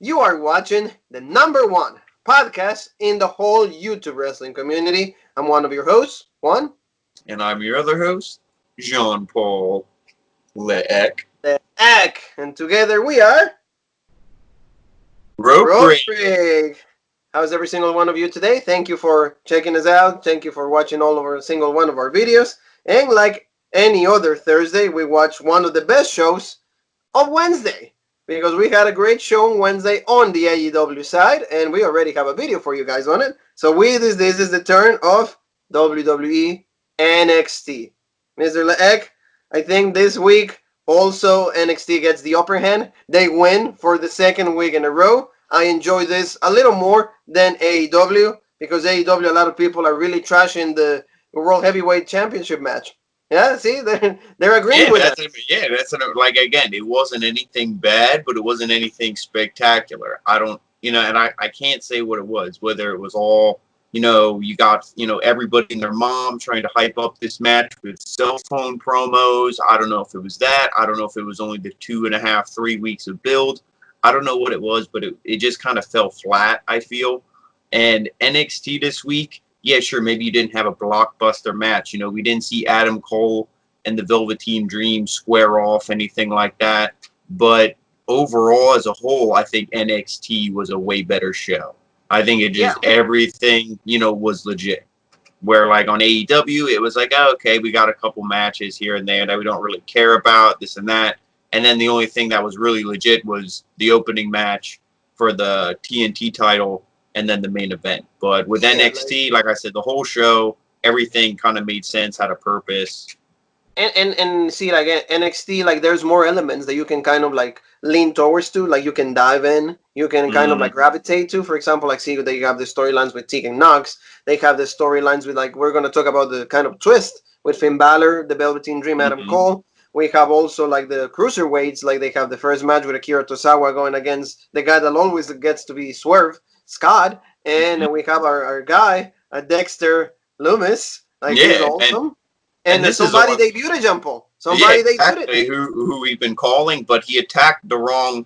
You are watching the #1 podcast in the whole YouTube wrestling community. I'm one of your hosts, Juan. And I'm your other host, Jean-Paul Leek. The Egg. And together we are Rope Break. How's every single one of you today? Thank you for checking us out. Thank you for watching all of our single one of our videos. And like any other Thursday, we watch one of the best shows of Wednesday, because we had a great show on Wednesday on the AEW side, and we already have a video for you guys on it. So this is the turn of WWE NXT. Mr. Leek, I think this week also NXT gets the upper hand. They win for the second week in a row. I enjoy this a little more than AEW, because AEW, a lot of people are really trashing the World Heavyweight Championship match. Yeah, see, they're agreeing with that. That's like, again, it wasn't anything bad, but it wasn't anything spectacular. I don't, and I can't say what it was, whether it was all, you got, everybody and their mom trying to hype up this match with cell phone promos. I don't know if it was that. I don't know if it was only the 2.5, 3 weeks of build. I don't know what it was, but it just kind of fell flat, I feel. And NXT this week, yeah, sure, maybe you didn't have a blockbuster match. We didn't see Adam Cole and the Velveteen Dream square off, anything like that. But overall, as a whole, I think NXT was a way better show. I think it just, everything, was legit. Where, like, on AEW, it was like, oh, okay, we got a couple matches here and there that we don't really care about, this and that. And then the only thing that was really legit was the opening match for the TNT title, and then the main event. But with NXT, like I said, the whole show, everything kind of made sense, had a purpose. And see, like NXT, like there's more elements that you can kind of like lean towards to, like you can dive in, you can kind of like gravitate to. For example, like see, they have the storylines with Tegan Nox. They have the storylines with, like, we're going to talk about the kind of twist with Finn Balor, the Velveteen Dream, Adam Cole. We have also like the cruiserweights, like they have the first match with Akira Tozawa going against the guy that always gets to be Swerve, Scott, and we have our guy, Dexter Lumis, like he's awesome. And somebody debuted a jump. Somebody debuted it. Who we've been calling, but he attacked the wrong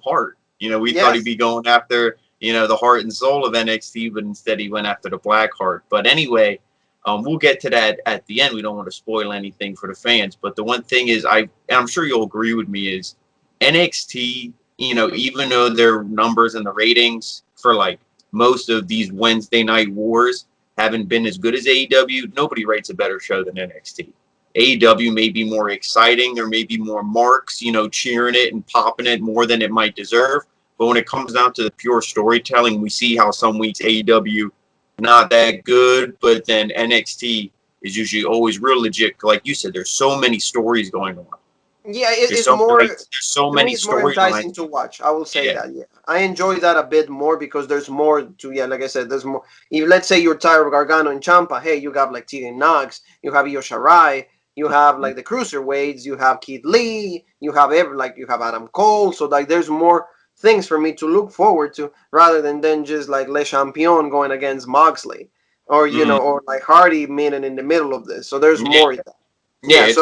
heart. We thought he'd be going after, the heart and soul of NXT, but instead he went after the black heart. But anyway, we'll get to that at the end. We don't want to spoil anything for the fans. But the one thing is, I'm sure you'll agree with me, is NXT, even though their numbers and the ratings for like most of these Wednesday night wars haven't been as good as AEW, nobody rates a better show than NXT. AEW may be more exciting. There may be more marks, cheering it and popping it more than it might deserve. But when it comes down to the pure storytelling, we see how some weeks AEW not that good, but then NXT is usually always real legit. Like you said, there's so many stories going on. Yeah, it's more. There's so many storylines enticing to watch. I will say that. Yeah, I enjoy that a bit more because there's more to. Yeah, like I said, there's more. If let's say you're tired of Gargano and Ciampa, hey, you got like Tegan Nox, you have Io Shirai, you have like the cruiserweights, you have Keith Lee, you have you have Adam Cole. So like, there's more things for me to look forward to rather than just like Le Champion going against Moxley, or or like Hardy meeting in the middle of this. So there's more in that. Yeah, it's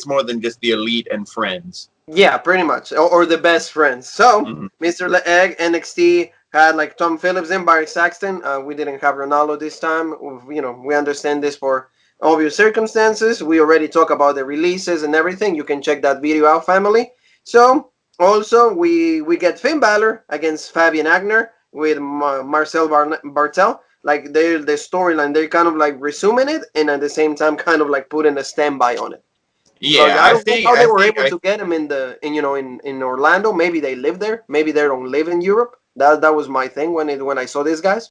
more than just the elite and friends. Yeah, pretty much, or the best friends. So, Mr. Leeg, NXT had like Tom Phillips and Barry Saxton. We didn't have Ronaldo this time. We understand this for obvious circumstances. We already talked about the releases and everything. You can check that video out, family. So, also we get Finn Balor against Fabian Aichner with Marcel Bartel. Like the storyline, they're kind of like resuming it, and at the same time, kind of like putting a standby on it. Yeah, so I don't think how they were able to get him in Orlando. Maybe they live there. Maybe they don't live in Europe. That was my thing when I saw these guys.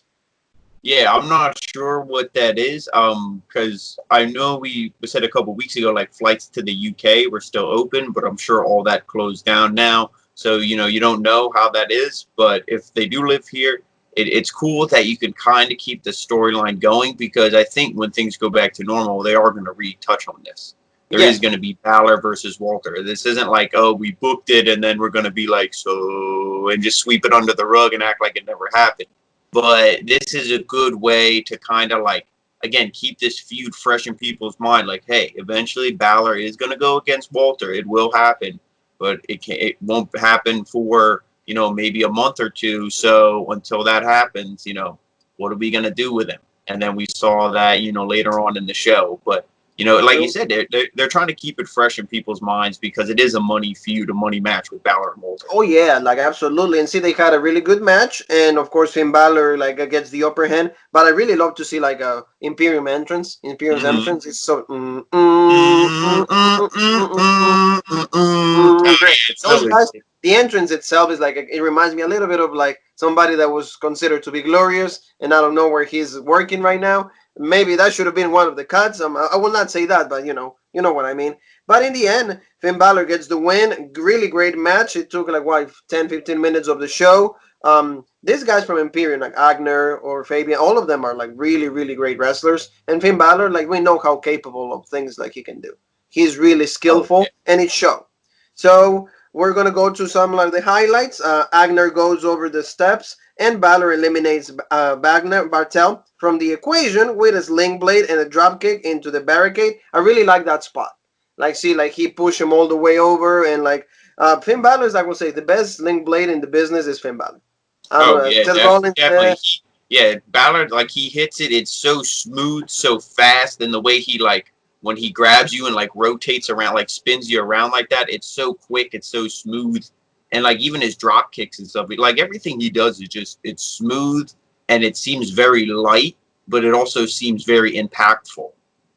Yeah, I'm not sure what that is. Because I know we said a couple weeks ago, like flights to the UK were still open, but I'm sure all that closed down now. So you don't know how that is. But if they do live here, it's cool that you can kind of keep the storyline going, because I think when things go back to normal, they are going to retouch on this. There is going to be Balor versus Walter. This isn't like, oh, we booked it and then we're going to be like, so, and just sweep it under the rug and act like it never happened. But this is a good way to kind of like, again, keep this feud fresh in people's mind. Like, hey, eventually Balor is going to go against Walter. It will happen. but it won't happen for, you know, maybe a month or two. So until that happens, you know, what are we gonna do with him? And then we saw that, you know, later on in the show. But you know, like you True. said, they're trying to keep it fresh in people's minds because it is a money feud, a money match with Balor and Walter. Oh yeah, like absolutely. And see, they had a really good match, and of course Finn Balor like gets the upper hand. But I really love to see like a Imperium entrance. Imperium's Mm-hmm. entrance is so great. Those guys, Absolutely. the entrance itself is like it reminds me a little bit of like somebody that was considered to be glorious, and I don't know where he's working right now. Maybe that should have been one of the cuts. I will not say that, but you know what I mean. But in the end, Finn Balor gets the win. Really great match. It took like what 10, 15 minutes of the show. These guys from Imperium, like Agner or Fabian, all of them are like really, really great wrestlers. And Finn Balor, like we know how capable of things like he can do. He's really Oh skillful, yeah. and it showed. So we're gonna go to some of the highlights. Agner goes over the steps, and Balor eliminates Bartel from the equation with a sling blade and a dropkick into the barricade. I really like that spot. Like, see, like he pushed him all the way over, and like Finn Balor is, I will say, the best sling blade in the business is Finn Balor. I don't Oh know. yeah, Seth Rollins, definitely. Yeah, Ballard, like he hits it. It's so smooth, so fast, and the way he like when he grabs you and like rotates around, like spins you around like that. It's so quick. It's so smooth, and like even his drop kicks and stuff. Like everything he does is just it's smooth and it seems very light, but it also seems very impactful.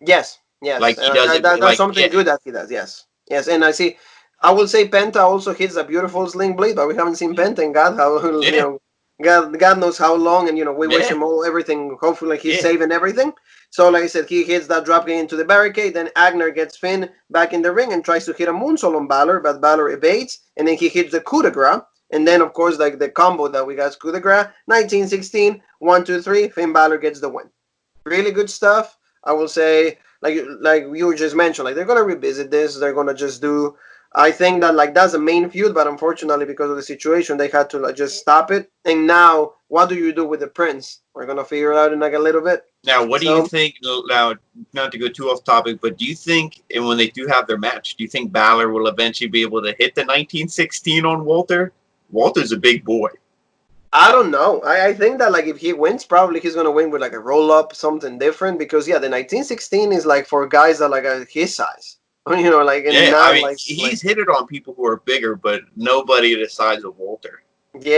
yes, yes, Like he does it. that's Like something yeah, good that he does. Yes, yes, and I see. I will say Penta also hits a beautiful sling blade, but we haven't seen Penta in God how yeah, God knows how long, and we wish yeah, him all everything. Hopefully he's yeah. safe and everything. So like I said, he hits that dropkick into the barricade. Then Agner gets Finn back in the ring and tries to hit a moonsault on Balor, but Balor evades, and then he hits the coup de grace. And then of course like the combo that we got coup de grace, 1916, 1, 2, 3. Finn Balor gets the win. Really good stuff. I will say, like you just mentioned, like they're gonna revisit this. They're gonna just do. I think that like that's the main feud, but unfortunately because of the situation, they had to like just stop it. And now, what do you do with the prince? We're gonna figure it out in like a little bit. Now, what do you So think? Now, not to go too off topic, but do you think, and when they do have their match, do you think Balor will eventually be able to hit the 1916 on Walter? Walter's a big boy. I don't know. I think that like if he wins, probably he's gonna win with like a roll up, something different. Because yeah, the 1916 is like for guys that like are his size. Like and Yeah, I not mean, like he's hit it on people who are bigger, but nobody the size of Walter.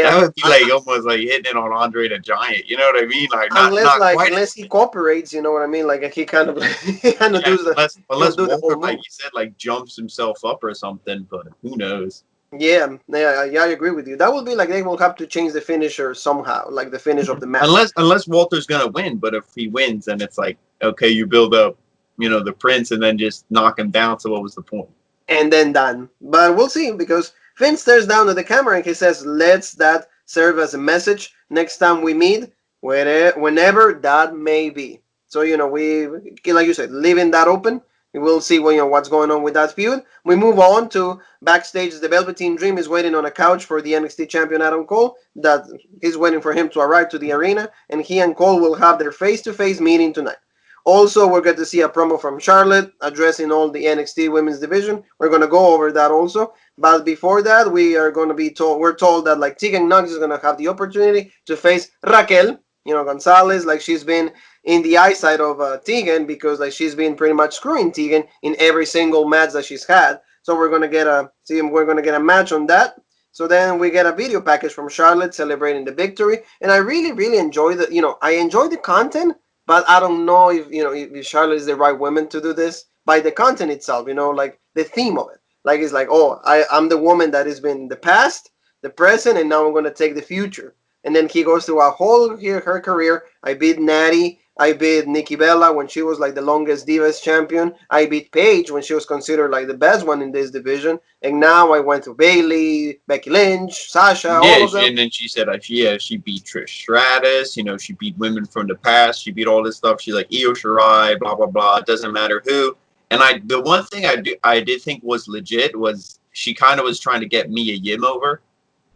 That yeah. would be like almost like hitting it on Andre the Giant. You know what I mean? Like Unless not like quite. unless he cooperates, you know what I mean? Like he kind of he kind of Yeah, does the he'll unless do the Walter, whole like move. you said, like jumps himself up or something. But who knows? Yeah, I agree with you. That would be like they will have to change the finisher somehow, like the finish of the match. Unless Walter's gonna win, but if he wins, then it's like okay, you build up, you know, the prince, and then just knock him down. So what was the point? And then done. But we'll see because Finn stares down at the camera and he says, "Let's that serve as a message next time we meet, whenever that may be." So we like you said, leaving that open. We'll see what's going on with that feud. We move on to backstage. The Velveteen Dream is waiting on a couch for the NXT champion Adam Cole. That he's waiting for him to arrive to the arena, and he and Cole will have their face-to-face meeting tonight. Also, we're going to see a promo from Charlotte addressing all the NXT Women's Division. We're going to go over that also. But before that, we are going to be told, we're told that like Tegan Knox is going to have the opportunity to face Raquel, Gonzalez, like she's been in the eyesight of Tegan because like she's been pretty much screwing Tegan in every single match that she's had. So we're going to get a match on that. So then we get a video package from Charlotte celebrating the victory, and I really, really enjoy I enjoy the content, but I don't know if Charlotte is the right woman to do this by the content itself. Like the theme of it. Like it's like, oh, I'm the woman that has been the past, the present, and now I'm gonna take the future. And then he goes through a whole her career. I beat Natty. I beat Nikki Bella when she was like the longest Divas champion. I beat Paige when she was considered like the best one in this division. And now I went to Bailey, Becky Lynch, Sasha, all Yeah, of them. and then she said, yeah, she beat Trish Stratus. You know, she beat women from the past. She beat all this stuff. She's like Io Shirai, blah blah blah. It doesn't matter who. And the one thing I did think was legit was she kind of was trying to get Mia Yim over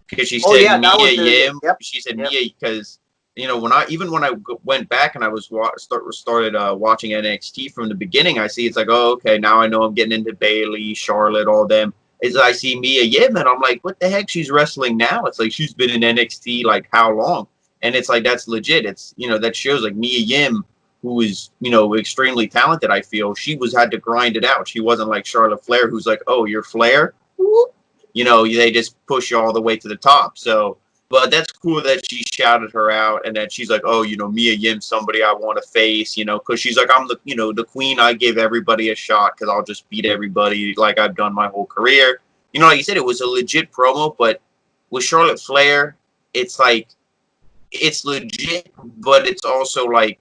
because she Oh said yeah, that Mia was the Yim. yep, She said yep. Mia because when I went back and I was started watching NXT from the beginning, I see it's like, oh okay, now I know I'm getting into Bailey, Charlotte, all them. is I see Mia Yim and I'm like, what the heck? She's wrestling now. It's like she's been in NXT like how long? And it's like that's legit. It's that shows like Mia Yim, who is extremely talented. I feel she had to grind it out. She wasn't like Charlotte Flair, who's like, oh, you're Flair. They just push you all the way to the top. So, but that's cool that she shouted her out and that she's like, oh, Mia Yim, somebody I want to face, because she's like, I'm the queen. I give everybody a shot because I'll just beat everybody like I've done my whole career. Like you said, it was a legit promo, but with Charlotte Flair, it's like, it's legit, but it's also like,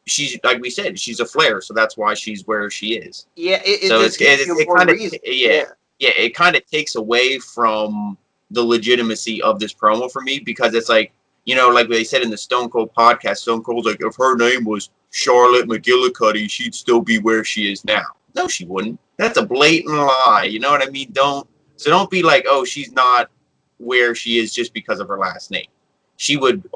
she's like we said, she's a Flair, so that's why she's where she is. Yeah, it So just gives you more reason. yeah, it kind of takes away from the legitimacy of this promo for me because it's like, like they said in the Stone Cold podcast, Stone Cold's like, if her name was Charlotte McGillicuddy, she'd still be where she is now. No, she wouldn't. That's a blatant lie. You know what I mean? Don't be like, oh, she's not where she is just because of her last name. She would,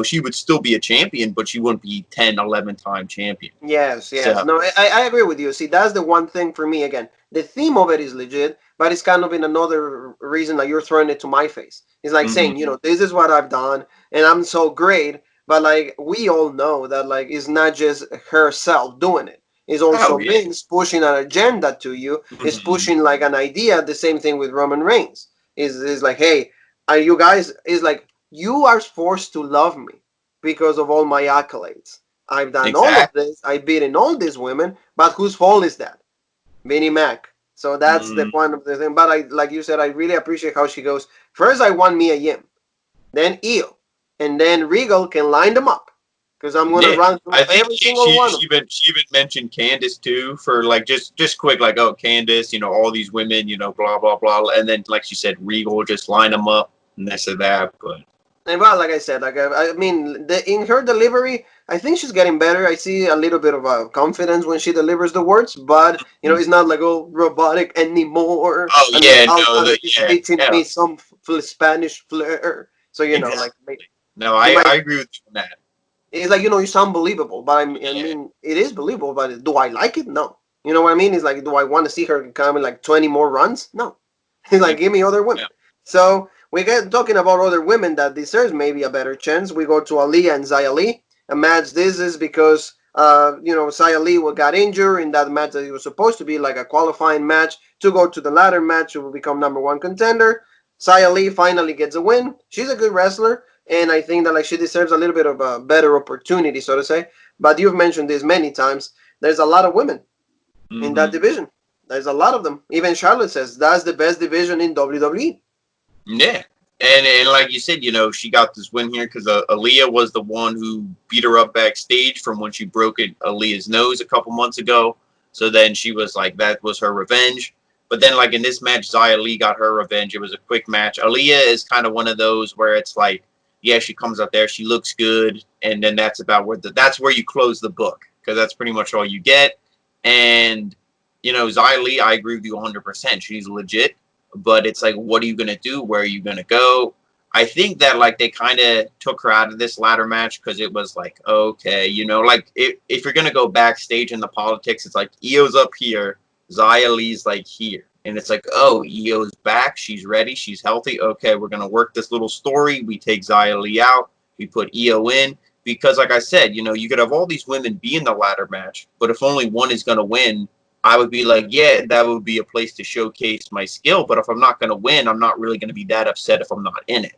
she would still be a champion, but she wouldn't be 10, 11-time champion. Yes. So, No, I agree with you. See, that's the one thing for me, again. The theme of it is legit, but it's kind of in another reason that you're throwing it to my face. It's like saying, this is what I've done, and I'm so great, but, like, we all know that, like, it's not just herself doing it. It's also Vince pushing an agenda to you. It's pushing, like, an idea. The same thing with Roman Reigns. Is like, hey, you guys, is like, you are forced to love me because of all my accolades. I've done all of this. I've beaten all these women, but whose fault is that? Vinnie Mac. So that's the point of the thing. But like you said, I really appreciate how she goes. First, I want Mia Yim, then Io, and then Regal can line them up because I'm going to run through every single one. She even mentioned Candice too for like just quick, like, oh, Candice, all these women, blah blah blah, and then like she said, Regal, just line them up and this or that, but. And well, like I said, like I mean, in her delivery, I think she's getting better. I see a little bit of confidence when she delivers the words, but it's not like robotic anymore. Oh yeah, teaching me some Spanish flair. So exactly. like no, I agree with you on that. It's like you sound believable, but I mean, it is believable. But do I like it? No. You know what I mean? It's like, do I want to see her come in like 20 more runs? No. It's like, give me other women. Yeah. So. We get talking about other women that deserves maybe a better chance. We go to Aaliyah and Xia Li. A match. This is because Xia Li got injured in that match that it was supposed to be like a qualifying match to go to the ladder match to become #1 contender. Xia Li finally gets a win. She's a good wrestler, and I think that like she deserves a little bit of a better opportunity, so to say. But you've mentioned this many times. There's a lot of women in that division. There's a lot of them. Even Charlotte says that's the best division in WWE. Yeah, and like you said, she got this win here because Aaliyah was the one who beat her up backstage from when she broke Aaliyah's nose a couple months ago. So then she was like, that was her revenge. But then, like in this match, Xia Li got her revenge. It was a quick match. Aaliyah is kind of one of those where it's like, yeah, she comes out there, she looks good, and then that's about that's where you close the book because that's pretty much all you get. And Xia Li, I agree with you 100%. She's legit. But it's like, what are you going to do? Where are you going to go? I think that, like, they kind of took her out of this ladder match because it was like, okay, like, if you're going to go backstage in the politics, it's like, Io's up here, Xia Li's, like, here. And it's like, oh, Io's back, she's ready, she's healthy. Okay, we're going to work this little story. We take Xia Li out. We put Io in. Because, like I said, you could have all these women be in the ladder match, but if only one is going to win, I would be like, yeah, that would be a place to showcase my skill. But if I'm not going to win, I'm not really going to be that upset if I'm not in it.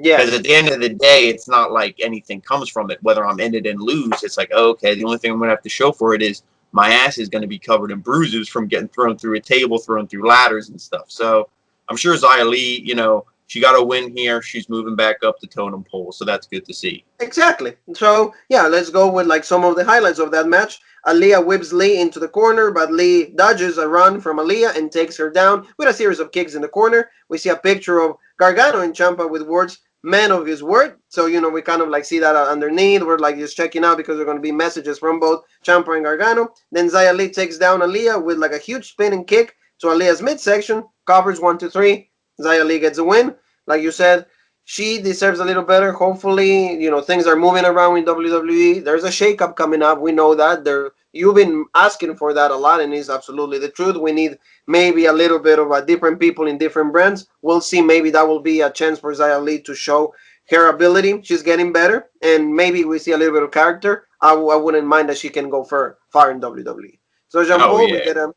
Yeah. Because at the end of the day, it's not like anything comes from it. Whether I'm in it and lose, it's like, okay, the only thing I'm going to have to show for it is my ass is going to be covered in bruises from getting thrown through a table, thrown through ladders and stuff. So I'm sure Xia Li, she got a win here. She's moving back up the totem pole. So that's good to see. Exactly. So, yeah, let's go with like some of the highlights of that match. Aaliyah whips Lee into the corner, but Lee dodges a run from Aaliyah and takes her down with a series of kicks in the corner. We see a picture of Gargano and Ciampa with words, man of his word. So, we kind of like see that underneath. We're like just checking out because there are going to be messages from both Ciampa and Gargano. Then Xia Li takes down Aaliyah with like a huge spinning kick to Aaliyah's midsection. Covers 1, 2, 3. Xia Li gets a win. Like you said, she deserves a little better. Hopefully, things are moving around in WWE. There's a shakeup coming up. We know that. you've been asking for that a lot, and it's absolutely the truth. We need maybe a little bit of different people in different brands. We'll see. Maybe that will be a chance for Xia Li to show her ability. She's getting better, and maybe we see a little bit of character. I wouldn't mind that she can go far in WWE. So Jean Oh Paul, we yeah. get a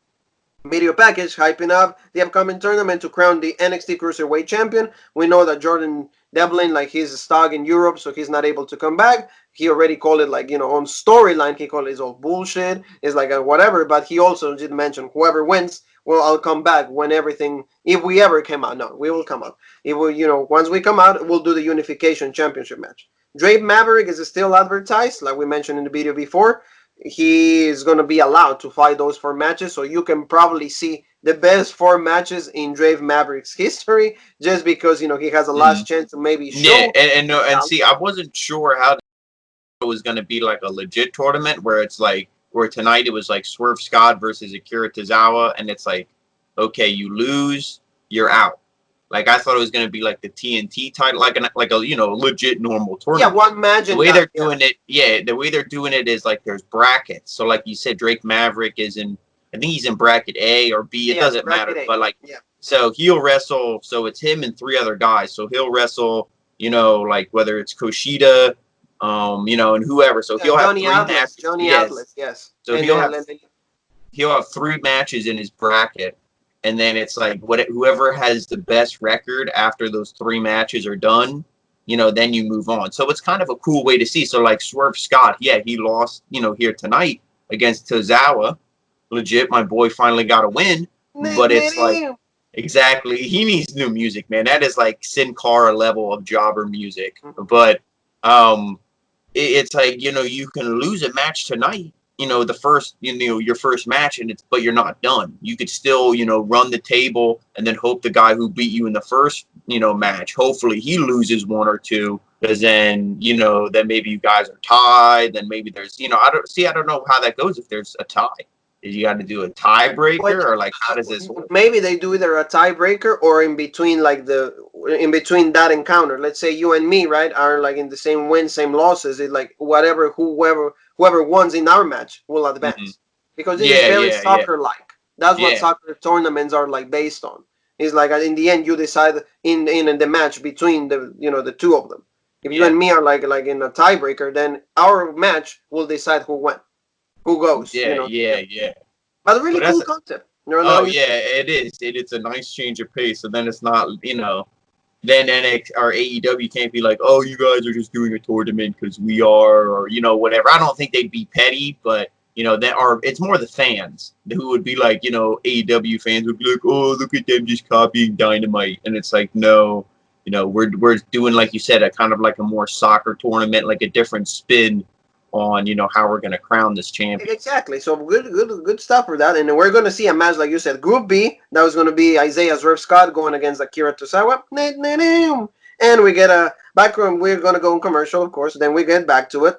video package hyping up the upcoming tournament to crown the NXT Cruiserweight Champion. We know that Jordan Devlin, like, he's stuck in Europe, so he's not able to come back. He already called it, like, on storyline, he called it all bullshit. It's like a whatever, but he also did mention whoever wins, well, I'll come back when everything, if we ever come out. No, we will come out. If we, once we come out, we'll do the Unification Championship match. Drake Maverick is still advertised, like we mentioned in the video before. He is going to be allowed to fight those 4 matches, so you can probably see the best 4 matches in Drake Maverick's history, just because he has a Mm-hmm. last chance to maybe Yeah, show. and see, I wasn't sure how it was going to be like a legit tournament where it's like where tonight it was like Swerve Scott versus Akira Tozawa, and it's like, okay, you lose, you're out. Like I thought it was going to be like the TNT title, like a legit normal Yeah, tournament. one match The and way done. they're doing it, yeah, the way they're doing it is like there's brackets. So like you said, Drake Maverick is in, I think he's in bracket A or B. It Yeah, doesn't bracket matter. A. But like, Yeah. so he'll wrestle. So it's him and 3 other guys. So he'll wrestle, like whether it's Kushida, and whoever. So he'll have Johnny 3 matches. Atlas. Johnny Yes. Atlas. Yes. So And he'll have 3 matches in his bracket, and then it's like whoever has the best record after those 3 matches are done, then you move on. So it's kind of a cool way to see. So like Swerve Scott, yeah, he lost, here tonight against Tozawa. Legit, my boy finally got a win, but it's like exactly he needs new music, man. That is like Sin Cara level of jobber music. But it's like you can lose a match tonight, the first your first match, and but you're not done. You could still run the table and then hope the guy who beat you in the first match, hopefully he loses 1 or 2, because then then maybe you guys are tied. Then maybe there's I don't know how that goes if there's a tie. Is you got to do a tiebreaker, or like how does this work? Maybe they do either a tiebreaker or in between, like in between that encounter. Let's say you and me, right, are like in the same wins, same losses. It's like whoever wins in our match will advance, Mm-hmm. because it is Yeah, very yeah, yeah, soccer-like. That's what yeah, soccer tournaments are like based on. It's like in the end you decide in the match between the two of them. If you yeah, and me are like in a tiebreaker, then our match will decide who goes. yeah, yeah, yeah. But a really But that's cool concept. oh yeah, it is. It's a nice change of pace. So then it's not, then NX or AEW can't be like, oh, you guys are just doing a tournament because we are, or whatever. I don't think they'd be petty, but it's more the fans who would be like, AEW fans would be like, oh, look at them just copying Dynamite, and it's like, no, we're doing, like you said, a kind of like a more soccer tournament, like a different spin on how we're going to crown this champion. Exactly. So good stuff for that. And we're going to see a match, like you said, Group B. That was going to be Isaiah Swerve Scott going against Akira Tozawa. And we get a back room. We're going to go on commercial, of course. Then we get back to it.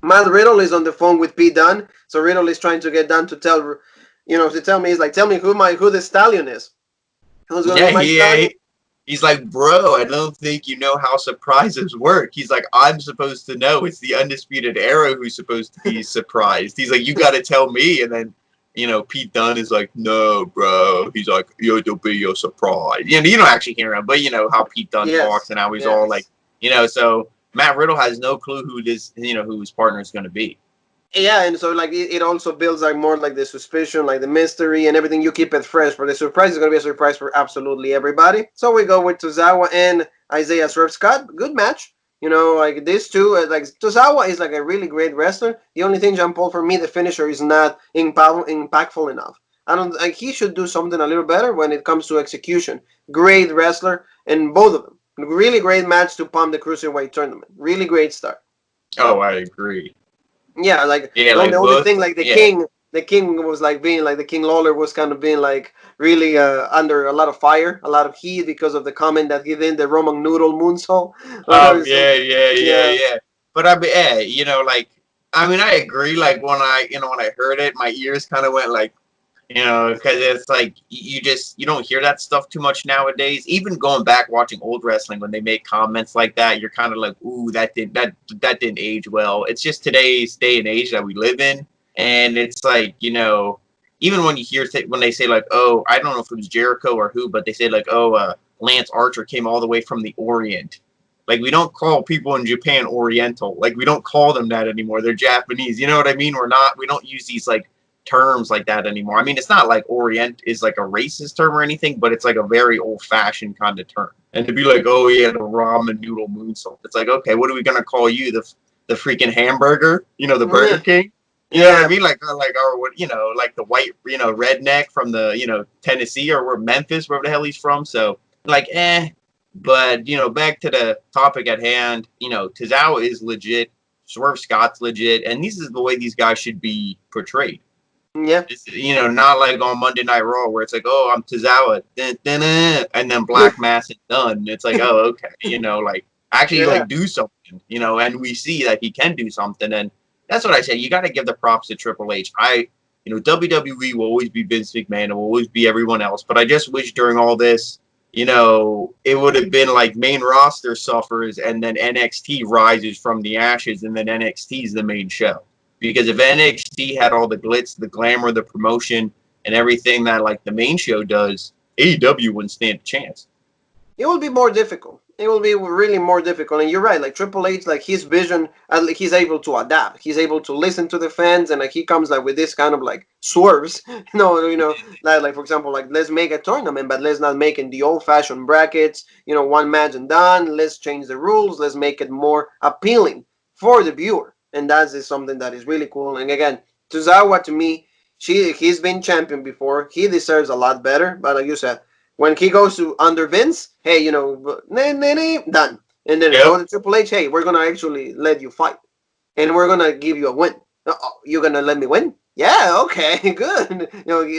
Matt Riddle is on the phone with P. Dunne. So Riddle is trying to get Dunne to tell me, he's like, tell me who the Stallion is. Who's going to be my Stallion? He's like, bro, I don't think you know how surprises work. He's like, I'm supposed to know. It's the Undisputed Era who's supposed to be surprised. He's like, you got to tell me. And then, Pete Dunne is like, no, bro. He's like, it'll be your surprise. You don't actually hear him, but how Pete Dunne talks and how he's all like, so Matt Riddle has no clue who who his partner is going to be. Yeah, and so like it also builds like more like the suspicion, like the mystery and everything. You keep it fresh, but the surprise is going to be a surprise for absolutely everybody. So we go with Tozawa and Isaiah Swerve Scott. Good match. Like these two, like Tozawa is like a really great wrestler. The only thing, Jean Paul, for me, the finisher is not impactful enough. I don't like he should do something a little better when it comes to execution. Great wrestler, and both of them. Really great match to pump the Cruiserweight tournament. Really great start. Oh, I agree. Yeah, like Yeah, the only thing, like yeah. the king was like being like the King Lawler was kind of being like really under a lot of fire, a lot of heat because of the comment that he did, the Roman noodle moonsault. Yeah. But I mean, like, I mean, I agree. Like when I heard it, my ears kind of went like, because it's like you don't hear that stuff too much nowadays. Even going back watching old wrestling, when they make comments like that, you're kind of like, ooh, that didn't age well. It's just today's day and age that we live in. And it's like, even when you hear when they say like, oh, I don't know if it was Jericho or who, but they say like, oh, Lance Archer came all the way from the Orient. Like, we don't call people in Japan Oriental. Like, we don't call them that anymore. They're Japanese. You know what I mean? We don't use these like terms like that anymore. I mean, it's not like Orient is like a racist term or anything, but it's like a very old-fashioned kind of term. And to be like, oh yeah, the ramen noodle moonsault. It's like, okay, what are we gonna call you? The freaking hamburger? The Burger King? You know what I mean? Like, or what? Like the white, redneck from the, Tennessee or where Memphis, wherever the hell he's from. So like, But back to the topic at hand. Tozawa is legit. Swerve Scott's legit, and this is the way these guys should be portrayed. Yeah. Not like on Monday Night Raw where it's like, oh, I'm Tozawa, and then Black Mass and Dunne. It's like, oh, okay, like actually like do something, and we see that he can do something, and that's what I say. You got to give the props to Triple H. WWE will always be Vince McMahon, it will always be everyone else, but I just wish during all this, it would have been like main roster suffers and then NXT rises from the ashes and then NXT is the main show. Because if NXT had all the glitz, the glamour, the promotion, and everything that like the main show does, AEW wouldn't stand a chance. It will be more difficult. It will be really more difficult. And you're right, like Triple H, like his vision, he's able to adapt. He's able to listen to the fans, and like he comes like with this kind of like swerves. Like for example, like let's make a tournament, but let's not make it the old-fashioned brackets. One match and done. Let's change the rules. Let's make it more appealing for the viewer. And that is something that is really cool. And again, Tozawa to me, he's been champion before. He deserves a lot better. But like you said, when he goes to under Vince, hey, done. And then go to Triple H, hey, we're going to actually let you fight. And we're going to give you a win. You're going to let me win? Yeah, okay, good.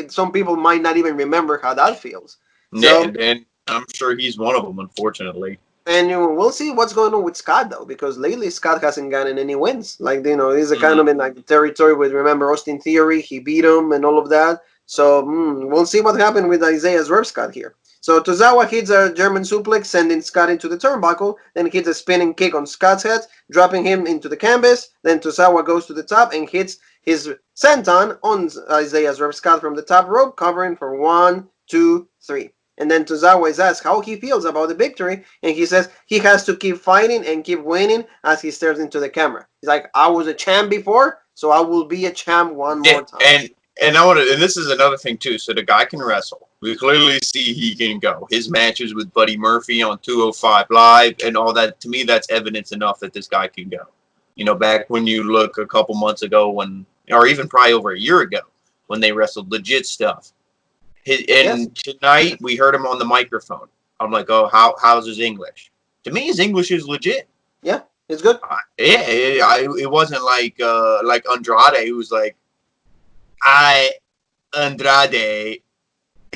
Some people might not even remember how that feels. So, and I'm sure he's one of them, unfortunately. And we'll see what's going on with Scott, though, because lately Scott hasn't gotten any wins. Like, he's a kind of in like the territory with, remember, Austin Theory, he beat him and all of that. So we'll see what happened with Isaiah's Swerve Scott here. So Tozawa hits a German suplex, sending Scott into the turnbuckle. Then hits a spinning kick on Scott's head, dropping him into the canvas. Then Tozawa goes to the top and hits his senton on Isaiah's Swerve Scott from the top rope, covering for 1, 2, 3. And then Tozawa is asked how he feels about the victory, and he says he has to keep fighting and keep winning as he stares into the camera. He's like, I was a champ before, so I will be a champ one more time. And I want to, and this is another thing too. So the guy can wrestle. We clearly see he can go. His matches with Buddy Murphy on 205 Live and all that. To me, that's evidence enough that this guy can go. Back when you look a couple months ago, or even probably over a year ago, when they wrestled legit stuff. Tonight we heard him on the microphone. I'm like, oh, how's his English? To me, his English is legit. Yeah, it's good. It wasn't like Andrade, who was like, Andrade,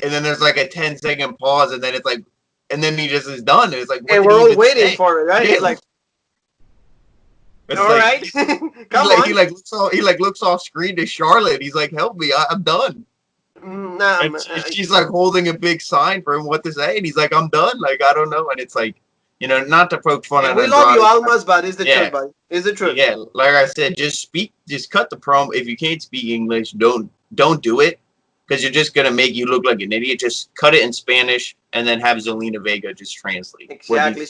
and then there's like a 10-second pause, and then it's like, and then he just is done. And it's like, and we're all waiting for it, right? It's like, all right, come on. He looks off screen to Charlotte. He's like, help me, I'm done. She's like holding a big sign for him what to say, and he's like, I'm done. Like, I don't know. And it's like, not to poke fun at. We love you, Almas, but it's the truth, buddy. It's the truth. Yeah, like I said, just cut the promo. If you can't speak English, don't do it, because you're just gonna make you look like an idiot. Just cut it in Spanish and then have Zelina Vega just translate. Exactly.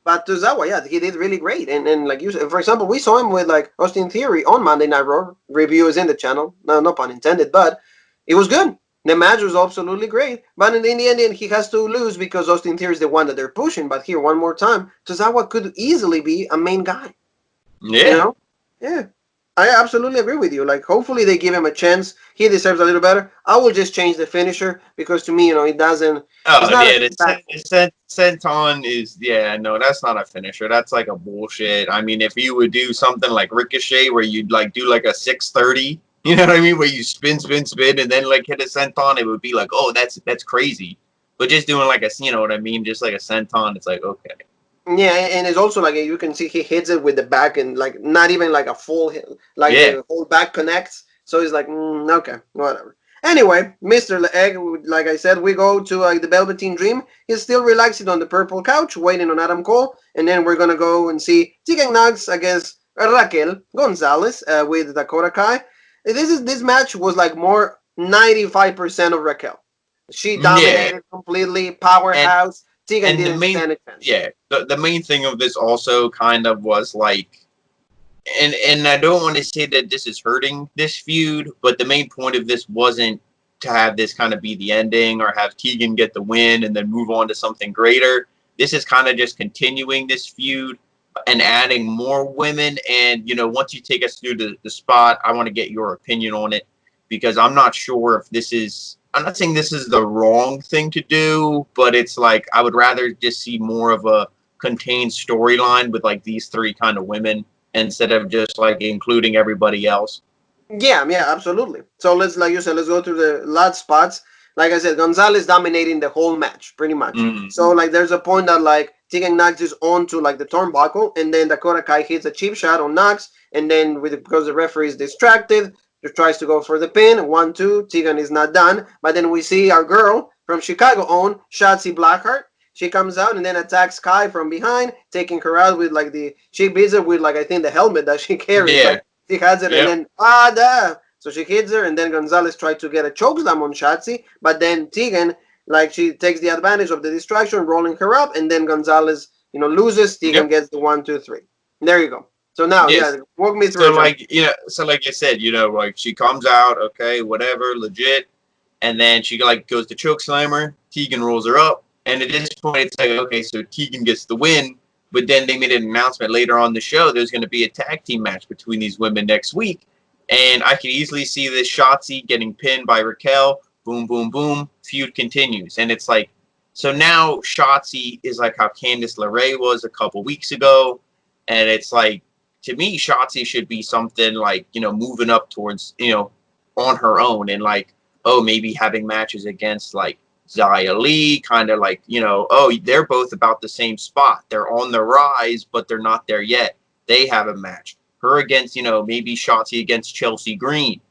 But Tozawa, yeah, he did really great. And like you said, for example, we saw him with like Austin Theory on Monday Night Raw. Review is in the channel. No pun intended, but it was good. The match was absolutely great. But in the end, he has to lose because Austin Theory is the one that they're pushing. But here, one more time, Tozawa could easily be a main guy. Yeah. Yeah. I absolutely agree with you. Like, hopefully they give him a chance. He deserves a little better. I will just change the finisher because to me, it doesn't. Oh, yeah. The senton is, no, that's not a finisher. That's like a bullshit. I mean, if you would do something like Ricochet where you'd like do like a 630. You know what I mean? Where you spin, and then like hit a senton, it would be like, oh, that's crazy. But just doing like what I mean? Just like a senton, it's like, okay. Yeah, and it's also like you can see he hits it with the back and like not even like a full hit, like the whole back connects. So he's like, okay, whatever. Anyway, Mr. Egg, like I said, we go to the Velveteen Dream. He's still relaxing on the purple couch, waiting on Adam Cole, and then we're gonna go and see Tegan Knox against Raquel Gonzalez with Dakota Kai. This match was like more 95% of Raquel. She Yeah, dominated completely, and powerhouse. Tegan and the didn't main stand a chance. yeah the main thing of this also kind of was like, and I don't want to say that this is hurting this feud, but the main point of this wasn't to have this kind of be the ending or have Tegan get the win and then move on to something greater. This is kind of just continuing this feud and adding more women. And, once you take us through the spot, I want to get your opinion on it because I'm not sure if this is, I'm not saying this is the wrong thing to do, but it's like I would rather just see more of a contained storyline with like these three kind of women instead of just like including everybody else. Yeah, absolutely. So let's, like you said, let's go through the last spots. Like I said, Gonzalez dominating the whole match, pretty much. Mm. So like, there's a point that like Tegan Knox is onto like the turnbuckle, and then Dakota Kai hits a cheap shot on Knox, and then because the referee is distracted, just tries to go for the pin. 1-2. Tegan is not done, but then we see our girl from Chicago own Shotzi Blackheart. She comes out and then attacks Kai from behind, taking her out with like she beats her with like I think the helmet that she carries, Yeah. like she has it, and Yep. then so she hits her, and then Gonzalez tried to get a chokeslam on Shotzi, but then Tegan, like, she takes the advantage of the distraction, rolling her up, and then Gonzalez, loses. Tegan Yep. gets the 1-2-3. There you go. So now, Yes. yeah, walk me through So it, John. like so like you said, like she comes out, okay, whatever, legit, and then she like goes to choke slammer. Tegan rolls her up, and at this point, it's like okay, so Tegan gets the win. But then they made an announcement later on the show. There's going to be a tag team match between these women next week, and I could easily see this Shotzi getting pinned by Raquel. Boom, boom, boom. Feud continues, and it's like so now Shotzi is like how Candice LeRae was a couple weeks ago, and it's like to me, Shotzi should be something like, moving up towards, on her own and like, oh, maybe having matches against like Xia Li, kind of like, oh, they're both about the same spot. They're on the rise, but they're not there yet. They have a match. Her against, maybe Shotzi against Chelsea Green,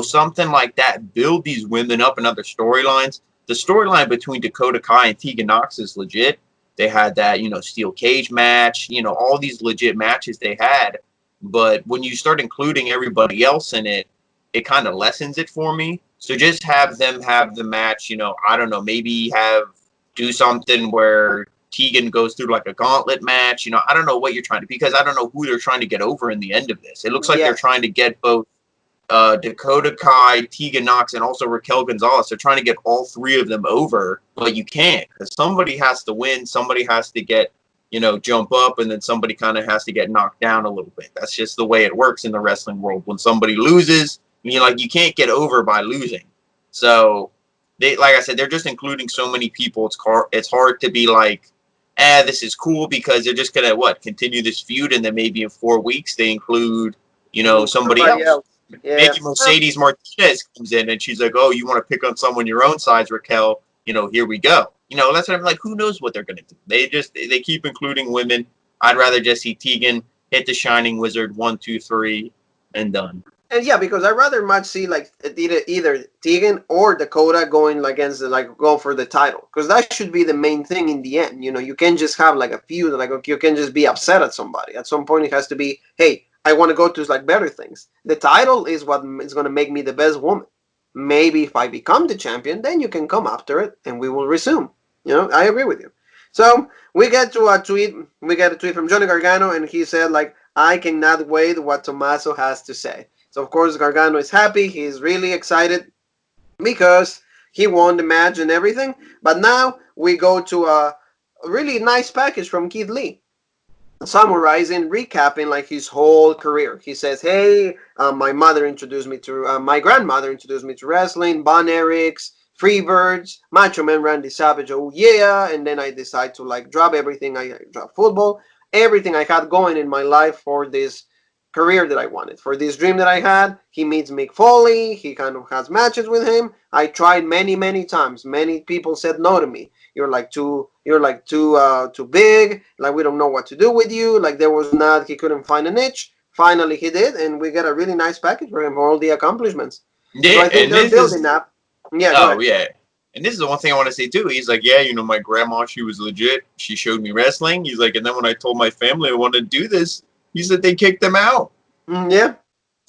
something like that. Build these women up in other storylines. The storyline between Dakota Kai and Tegan Knox is legit. They had that, steel cage match, all these legit matches they had. But when you start including everybody else in it, it kind of lessens it for me. So just have them have the match, I don't know, maybe do something where Tegan goes through like a gauntlet match. I don't know what you're trying to, because I don't know who they're trying to get over in the end of this. It looks like they're Yes. trying to get both Dakota Kai, Tegan Knox, and also Raquel Gonzalez. They're trying to get all three of them over, but you can't because somebody has to win. Somebody has to get, jump up, and then somebody kind of has to get knocked down a little bit. That's just the way it works in the wrestling world. When somebody loses, you can't get over by losing. So, like I said, they're just including so many people. It's hard to be like, this is cool because they're just gonna continue this feud, and then maybe in 4 weeks they include, somebody Somebody else. else. Yeah. Maybe Mercedes Martinez comes in and she's like, "Oh, you want to pick on someone your own size, Raquel? Here we go." That's what I'm like. Who knows what they're gonna do? They keep including women. I'd rather just see Tegan hit the Shining Wizard 1, 2, 3, and done. And yeah, because I'd rather much see like either Tegan or Dakota going like against go for the title, because that should be the main thing in the end. You can't just have like a feud, like you can just be upset at somebody. At some point, it has to be, hey, I want to go to like better things. The title is what is going to make me the best woman. Maybe if I become the champion, then you can come after it, and we will resume. I agree with you. So we get to a tweet. We get a tweet from Johnny Gargano, and he said like, I cannot wait what Tommaso has to say. So, of course, Gargano is happy. He's really excited because he won the match and everything. But now we go to a really nice package from Keith Lee, summarizing, recapping like his whole career. He says, "Hey, my grandmother introduced me to wrestling, Bon Eric's, Freebirds, Macho Man Randy Savage, oh yeah, and then I decided to like drop everything. I dropped football, everything I had going in my life for this career that I wanted, for this dream that I had." He meets Mick Foley. He kind of has matches with him. I tried many, many times. Many people said no to me. You're too big. Like, we don't know what to do with you. Like, he couldn't find a niche. Finally, he did, and we get a really nice package for him for all the accomplishments. So Yeah, I think and they're this building is that. Yeah, go oh ahead. yeah, and this is the one thing I want to say too. He's like, yeah, my grandma, she was legit. She showed me wrestling. He's like, and then when I told my family I wanted to do this, he said they kicked them out. Yeah.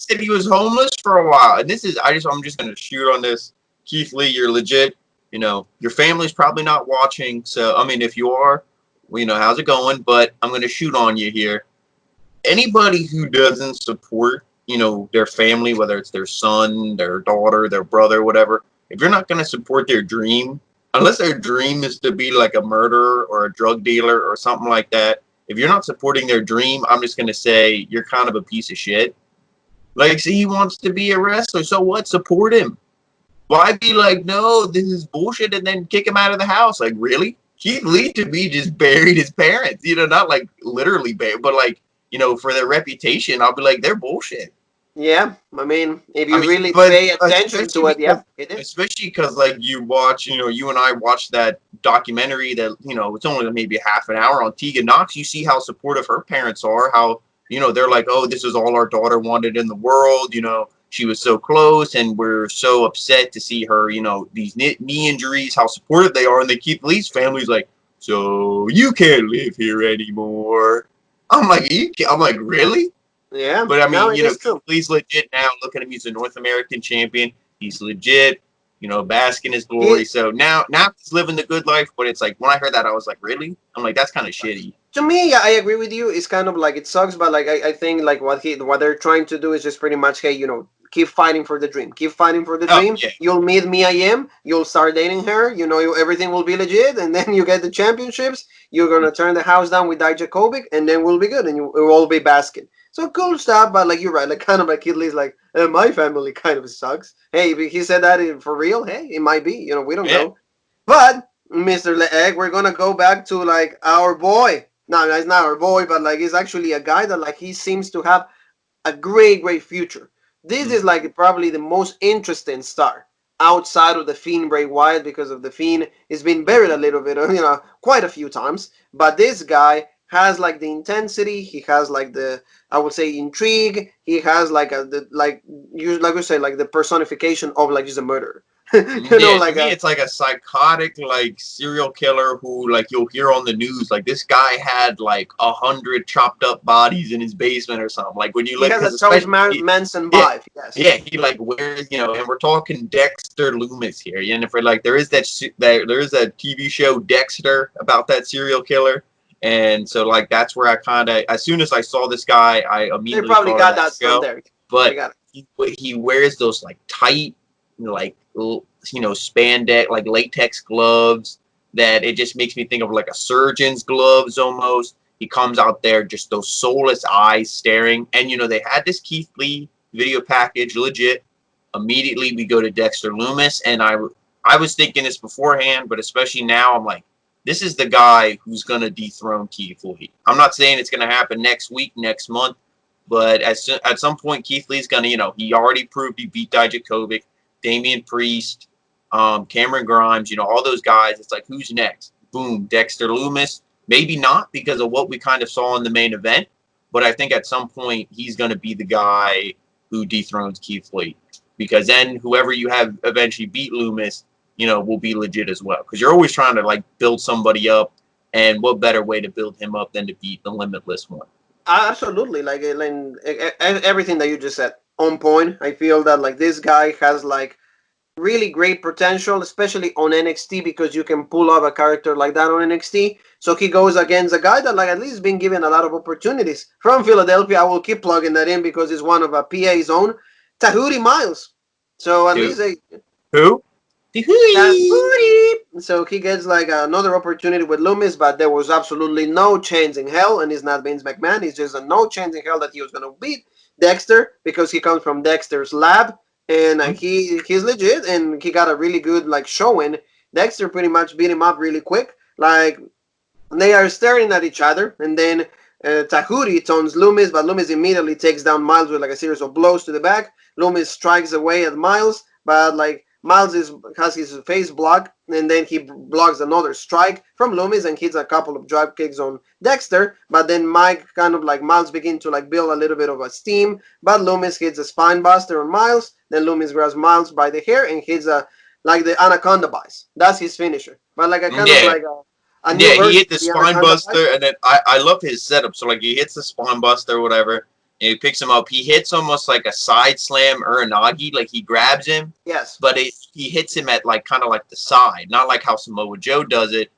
said he was homeless for a while. And I'm just gonna shoot on this. Keith Lee, you're legit. You know, your family's probably not watching. So I mean, if you are, well, you know, how's it going? But I'm gonna shoot on you here. Anybody who doesn't support, you know, their family, whether it's their son, their daughter, their brother, whatever, if you're not gonna support their dream, unless their dream is to be like a murderer or a drug dealer or something like that, if you're not supporting their dream, I'm just gonna say you're kind of a piece of shit. Like, see, he wants to be a wrestler, so what? Support him. Why be like, no, this is bullshit, and then kick him out of the house? Like, really? Keith Lee to me just buried his parents. You know, not like literally buried, but like, you know, for their reputation, I'll be like, they're bullshit. Yeah, I mean, if I you mean, really but pay attention to it, yeah, it is. especially because like you watch, you know, you and I watched that documentary that, you know, it's only maybe half an hour on Tegan Knox. You see how supportive her parents are, how, you know, they're like, oh, this is all our daughter wanted in the world. You know, she was so close and we're so upset to see her, you know, these knee injuries, how supportive they are. And they keep Lee's family's like, so you can't live here anymore. I'm like, really? Yeah, But I no, mean, it you know, is Keith true. Lee's legit now. Look at him; he's a North American champion. He's legit, you know, bask in his glory. He, So now he's living the good life. But it's like when I heard that, I was like, really? I'm like, that's kind of shitty. to me, yeah, I agree with you. It's kind of like it sucks, but like I think like what they're trying to do is just pretty much, hey, you know, keep fighting for the dream, keep fighting for the Oh dream. yeah, You'll meet Mia Yim, you'll start dating her, you know, everything will be legit, and then you get the championships. You're gonna turn the house down with Dijakovic, and then we'll be good, and we'll all be basking. So cool stuff, but like you're right, like kind of like Kid Lee's like my family kind of sucks. Hey, if he said that for real, hey, it might be, you know, we don't yeah. know. But Mr. Egg, we're gonna go back to like our boy. No, it's not our boy, but like he's actually a guy that like he seems to have a great future. This Mm. is like probably the most interesting star outside of the Fiend Bray Wyatt because of the Fiend. He's been buried a little bit, you know, quite a few times. But this guy has like the intensity. He has like the I would say intrigue. He has like like we say like the personification of like just a murderer. You know, Yeah, to like me, a it's like a psychotic, like serial killer who, like, you'll hear on the news, like this guy had like 100 chopped up bodies in his basement or something. Like when you he look, has a because Charles especially, Manson yeah, vibe. Yes. yeah, he like wears, you know, and we're talking Dexter Loomis here. And if we're like, there is there is a TV show Dexter about that serial killer, and so like that's where I kind of, as soon as I saw this guy, I They immediately probably thought of got that that from show. there. They But got it. he wears those like tight, like you know, spandex, like latex gloves, that it just makes me think of like a surgeon's gloves almost. He comes out there, just those soulless eyes staring. And, you know, they had this Keith Lee video package, legit. Immediately, we go to Dexter Loomis. And I was thinking this beforehand, but especially now, I'm like, this is the guy who's going to dethrone Keith Lee. I'm not saying it's going to happen next week, next month, but at some point, Keith Lee's going to, you know, he already proved he beat Dijakovic, Damian Priest, Cameron Grimes, you know, all those guys. It's like, who's next? Boom, Dexter Loomis. Maybe not because of what we kind of saw in the main event, but I think at some point he's going to be the guy who dethrones Keith Lee, because then whoever you have eventually beat Loomis, you know, will be legit as well. Because you're always trying to like build somebody up, and what better way to build him up than to beat the Limitless one? Absolutely, everything that you just said on point. I feel that like this guy has like really great potential, especially on NXT because you can pull up a character like that on NXT. So he goes against a guy that like at least been given a lot of opportunities from Philadelphia. I will keep plugging that in because it's one of a PA's own, Tahuri Miles. So at Who? least a Who? Tahuri. So he gets like another opportunity with Loomis, but there was absolutely no chance in hell, and it's not Vince McMahon. It's just a no chance in hell that he was gonna beat Dexter because he comes from Dexter's lab, and he's legit, and he got a really good like showing. Dexter pretty much beat him up really quick. Like they are staring at each other, and then Tahuri taunts Loomis, but Loomis immediately takes down Miles with like a series of blows to the back. Loomis strikes away at Miles, but like has his face blocked, and then he blocks another strike from Loomis and hits a couple of drop kicks on Dexter. But then Mike kind of like Miles begin to like build a little bit of a steam, but Loomis hits a spine buster on Miles. Then Loomis grabs Miles by the hair and hits a like the Anaconda Bice. That's his finisher. But like a kind of Yeah. like a new Yeah, he version hit the of the spine Anaconda Bice. buster, and then I love his setup. So like he hits the spine buster or whatever, And he picks him up. He hits almost like a side slam Uranagi, like he grabs him. Yes. But he hits him at like kind of like the side, not like how Samoa Joe does it.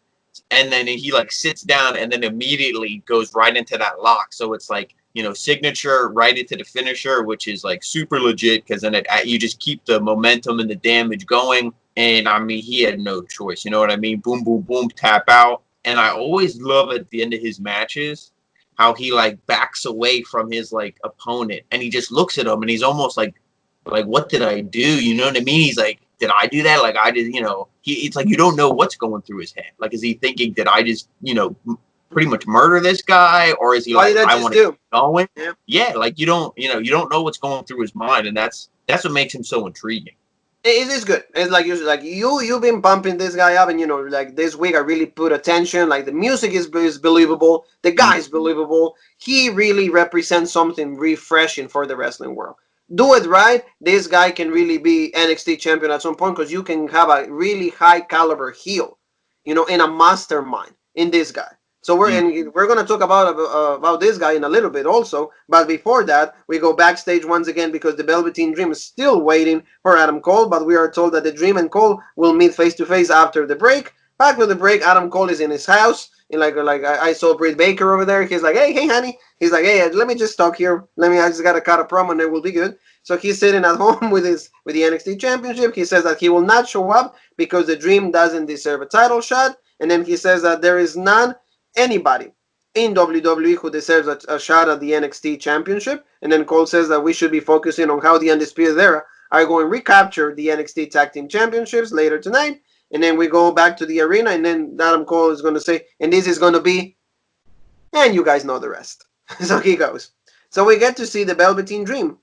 And then he like sits down and then immediately goes right into that lock. So it's like, signature right into the finisher, which is like super legit because then you just keep the momentum and the damage going. And I mean, he had no choice. You know what I mean? Boom, boom, boom, tap out. And I always love at the end of his matches how he like backs away from his like opponent and he just looks at him and he's almost like what did I do? You know what I mean? He's like, did I do that? Like I did, it's like you don't know what's going through his head. Like, is he thinking, did I just, pretty much murder this guy? Or is he Why like, did I want to keep going? Yeah. Yeah, like you don't know what's going through his mind. And that's what makes him so intriguing. It is good. It's like you've been pumping this guy up, and like this week I really put attention. Like the music is believable, the guy is believable. He really represents something refreshing for the wrestling world. Do it right, this guy can really be NXT champion at some point because you can have a really high caliber heel, in a mastermind in this guy. So we're gonna talk about this guy in a little bit also, but before that we go backstage once again because the Velveteen Dream is still waiting for Adam Cole, but we are told that the Dream and Cole will meet face to face after the break. Back with the break, Adam Cole is in his house. And like I saw Britt Baker over there. He's like, hey honey. He's like, hey, let me just talk here. I just gotta cut a promo and it will be good. So he's sitting at home with the NXT Championship. He says that he will not show up because the Dream doesn't deserve a title shot, and then he says that there is none anybody in WWE who deserves a shot at the NXT Championship. And then Cole says that we should be focusing on how the Undisputed Era are going to recapture the NXT Tag Team Championships later tonight. And then we go back to the arena, and then Adam Cole is going to say, and this is going to be, and you guys know the rest. So he goes. So we get to see the Velveteen Dream.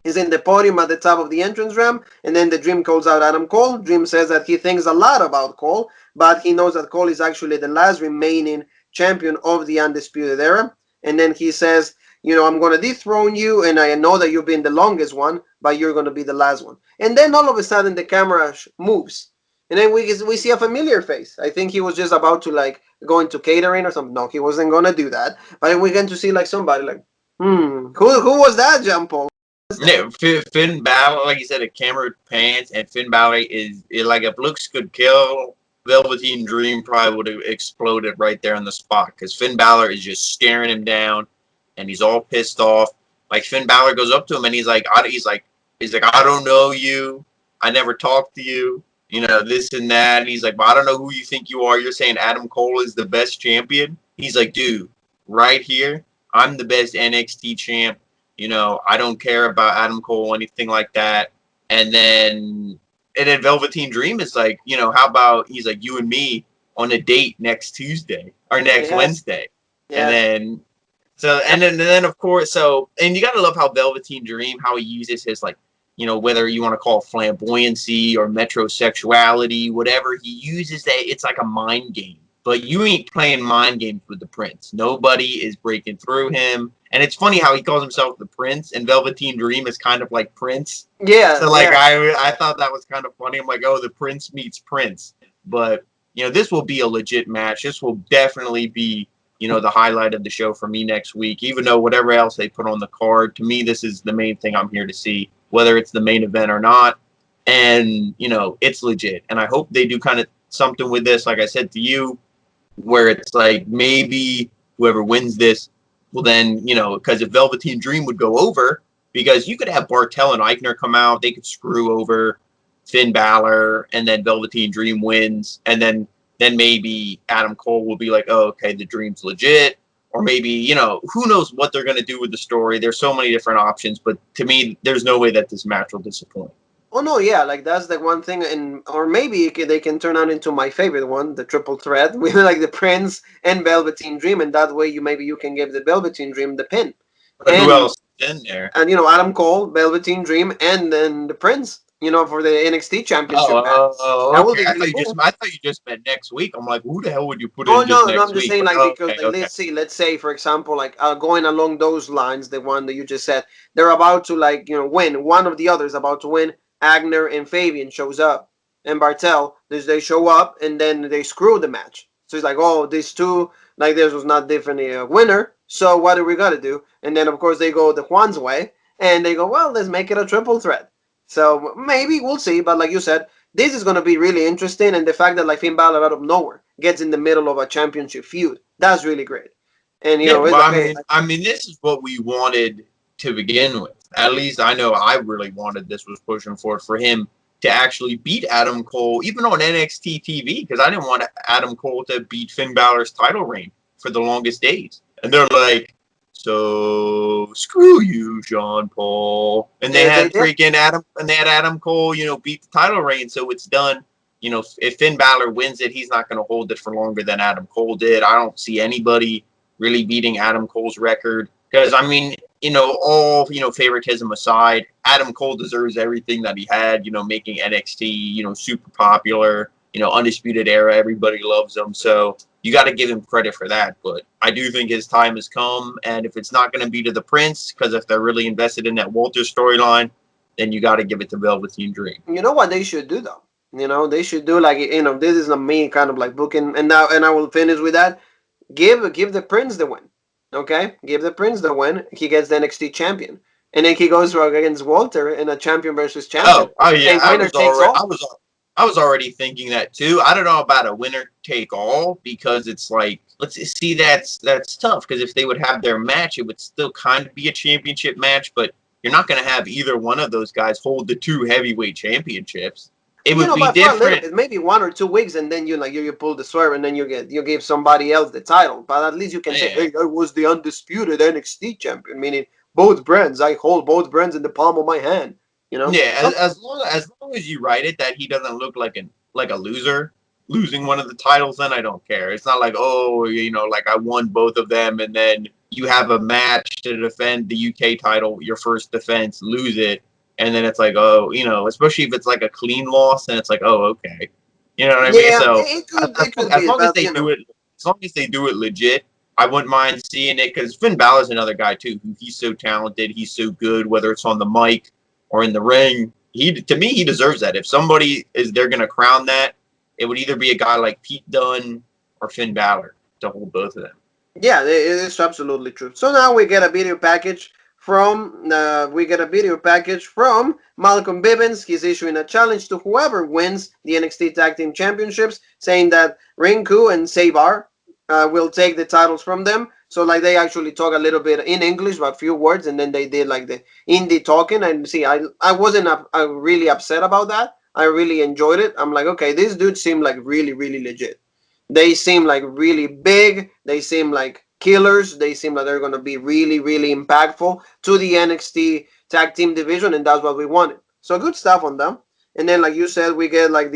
He's in the podium at the top of the entrance ramp, and then the Dream calls out Adam Cole. Dream says that he thinks a lot about Cole, but he knows that Cole is actually the last remaining champion of the Undisputed Era. And then he says, I'm going to dethrone you, and I know that you've been the longest one, but you're going to be the last one. And then all of a sudden the camera moves. And then we see a familiar face. I think he was just about to go into catering or something. No, he wasn't going to do that. But then we get to see somebody who was that, Jean Paul? Yeah, Finn Balor, like you said, a camera pants, and Finn Balor is like if looks could kill, Velveteen Dream probably would have exploded right there on the spot because Finn Balor is just staring him down, and he's all pissed off. Like Finn Balor goes up to him and he's like, I don't know you, I never talked to you, this and that. And he's like, but I don't know who you think you are. You're saying Adam Cole is the best champion? He's like, dude, right here, I'm the best NXT champ. I don't care about Adam Cole, anything like that. And then Velveteen Dream is like, how about he's like, you and me on a date next Tuesday or next Wednesday. Yes. And then of course, and you got to love how Velveteen Dream, how he uses his whether you want to call it flamboyancy or metrosexuality, whatever, he uses that. It's like a mind game. But you ain't playing mind games with the Prince. Nobody is breaking through him. And it's funny how he calls himself the Prince, and Velveteen Dream is kind of like Prince. Yeah. So I thought that was kind of funny. I'm like, oh, the Prince meets Prince. But this will be a legit match. This will definitely be the highlight of the show for me next week. Even though whatever else they put on the card, to me this is the main thing I'm here to see, whether it's the main event or not. And it's legit. And I hope they do kind of something with this, like I said to you, where it's like maybe whoever wins this will then, because if Velveteen Dream would go over, because you could have Bartel and Eichner come out, they could screw over Finn Balor, and then Velveteen Dream wins, and then maybe Adam Cole will be like, oh, okay, the Dream's legit, or maybe, who knows what they're going to do with the story. There's so many different options, but to me, there's no way that this match will disappoint. Oh no, yeah, that's the one thing, or maybe they can turn out into my favorite one, the triple threat with the Prince and Velveteen Dream, and that way you can give the Velveteen Dream the pin. But who else is in there? And Adam Cole, Velveteen Dream, and then the Prince, for the NXT Championship match. Okay. I thought you just meant next week. I'm like, who the hell would you put in next week? Oh no, I'm just saying because let's say for example going along those lines, the one that you just said, they're about to win. One of the others about to win. Agner and Fabian shows up, and Bartel, they show up, and then they screw the match. So it's like, oh, these two, this was not definitely a winner, So what are we gonna do? And then of course they go the Juan's way, and they go, well, let's make it a triple threat. So maybe we'll see, but like you said, this is gonna be really interesting, and the fact that like Finn Balor out of nowhere gets in the middle of a championship feud, that's really great. And Yeah, it's well, like, hey, I mean, this is what we wanted to begin with. At least I know I really wanted this was pushing for him to actually beat Adam Cole, even on NXT TV, because I didn't want Adam Cole to beat Finn Balor's title reign for the longest days. And they're like, so screw you, Sean Paul. And they they had did. freaking Adam Cole, beat the title reign, so it's done. If Finn Balor wins it, he's not going to hold it for longer than Adam Cole did. I don't see anybody really beating Adam Cole's record. Because, I mean, all, favoritism aside, Adam Cole deserves everything that he had, making NXT, super popular, undisputed era. Everybody loves him. So you got to give him credit for that. But I do think his time has come. And if it's not going to be to the Prince, because if they're really invested in that Walter storyline, then you got to give it to Velveteen Dream. You know what they should do though? They should do like, this is a me kind of like booking, and I will finish with that. Give the Prince the win. Okay? Give the Prince the win. He gets the NXT champion. And then he goes against Walter in a champion versus champion. Oh yeah, A winner takes all. I was already thinking that too. I don't know about a winner take all because it's like let's see that's tough because if they would have their match, it would still kind of be a championship match, but you're not going to have either one of those guys hold the two heavyweight championships. It would be But for a little different. bit, maybe 1 or 2 weeks, and then you pull the swerve, and then you give somebody else the title. But at least you can say, Yeah. hey, I was the undisputed NXT champion, meaning both brands. I hold both brands in the palm of my hand. Yeah, as long as you write it that he doesn't look like a loser losing one of the titles, then I don't care. It's not like like I won both of them, and then you have a match to defend the UK title, your first defense, lose it, and then it's like especially if it's like a clean loss, and it's like okay, you know what I mean? Yeah, So it could as be, long as but they do it, as long as they do it legit, I wouldn't mind seeing it because Finn Balor's another guy too. He's so talented, he's so good, whether it's on the mic or in the ring. To me, he deserves that. If somebody they're going to crown that, it would either be a guy like Pete Dunne or Finn Balor to hold both of them. Yeah, it is absolutely true. So now we get a video package from Malcolm Bivens. He's issuing a challenge to whoever wins the NXT Tag Team Championships, saying that Rinku and Sabar will take the titles from them. So like they actually talk a little bit in English, but a few words, and then they did like the indie talking. And see, I wasn't really upset about that. I really enjoyed it. I'm like, okay, these dudes seem like really, really legit. They seem like really big. They seem like killers. They seem like they're going to be really, really impactful to the NXT tag team division, and that's what we wanted. So good stuff on them. And then, like you said, we get like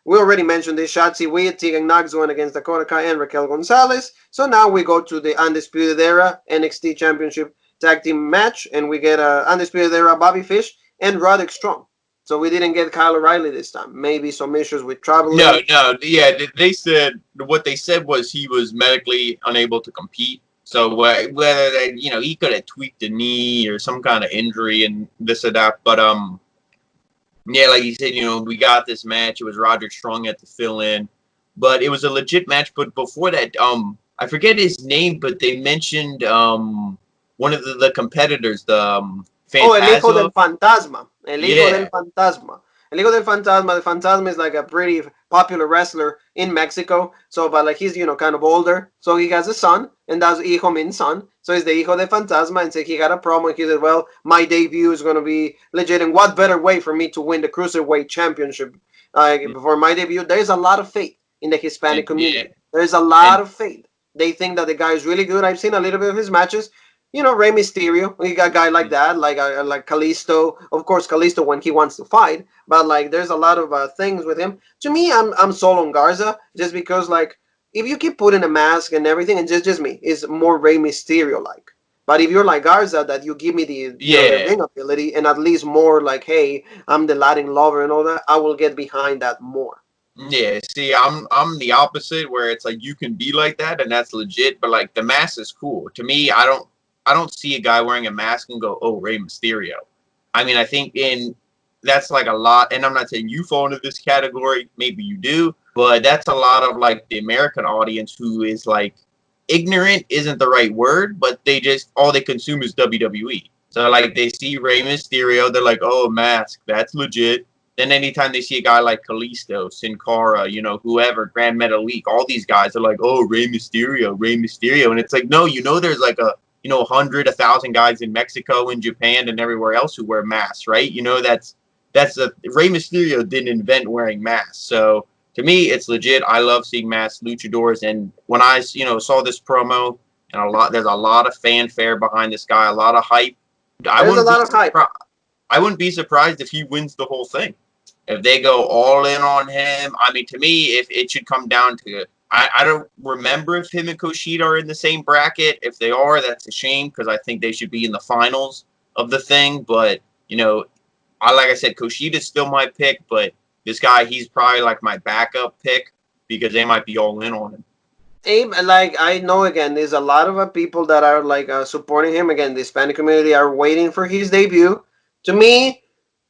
we already mentioned this, Shotzi Witt, Tegan Knox going against Dakota Kai and Raquel Gonzalez. So now we go to the Undisputed Era NXT Championship tag team match, and we get Undisputed Era Bobby Fish and Roderick Strong. So we didn't get Kyle O'Reilly this time. Maybe some issues with traveling. No, yeah, they said what they said was he was medically unable to compete. So whether he could have tweaked a knee or some kind of injury and this or that, but yeah, like you said, we got this match. It was Roderick Strong at the fill in, but it was a legit match. But before that, I forget his name, but they mentioned one of the competitors, the El Hijo del Fantasma. Fantasma. El Hijo del Yeah, Fantasma. El Hijo del Fantasma. The Fantasma is like a pretty popular wrestler in Mexico. So, but like he's, kind of older. So he has a son, and that's Hijo means son. So he's the Hijo del Fantasma, and so he got a promo, and he said, well, my debut is going to be legit, and what better way for me to win the Cruiserweight Championship before my debut? There's a lot of faith in the Hispanic community. yeah, There's a lot and of faith. They think that the guy is really good. I've seen a little bit of his matches. Rey Mysterio. We got a guy like that, like Kalisto. Of course, Kalisto when he wants to fight, but like there's a lot of things with him. To me, I'm sold on Garza just because like if you keep putting a mask and everything, and just me, is more Rey Mysterio like. But if you're like Garza, that you give me the yeah. ring ability and at least more like, hey, I'm the Latin lover and all that, I will get behind that more. Yeah, see, I'm the opposite where it's like you can be like that and that's legit, but like the mask is cool. To me, I don't see a guy wearing a mask and go, "Oh, Rey Mysterio." I mean, I think that's like a lot, and I'm not saying you fall into this category, maybe you do, but that's a lot of like the American audience who is like ignorant isn't the right word, but they just all they consume is WWE. So like they see Rey Mysterio, they're like, oh, mask, that's legit. Then anytime they see a guy like Kalisto, Sin Cara, whoever, Grand Metalik, all these guys are like, oh, Rey Mysterio. And it's like, no, there's like 100, 1,000 guys in Mexico, in Japan, and everywhere else who wear masks, right? Rey Mysterio didn't invent wearing masks. So to me, it's legit. I love seeing masked luchadors. And when I, saw this promo, and there's a lot of fanfare behind this guy, a lot of hype. I There's a wouldn't be lot of hype. I wouldn't be surprised if he wins the whole thing. If they go all in on him, I mean, to me, if it should come down to, I don't remember if him and Kushida are in the same bracket. If they are, that's a shame because I think they should be in the finals of the thing. But like I said, Kushida's still my pick, but this guy, he's probably like my backup pick because they might be all in on him. Abe, like I know again, there's a lot of people that are like supporting him. Again, the Hispanic community are waiting for his debut. To me,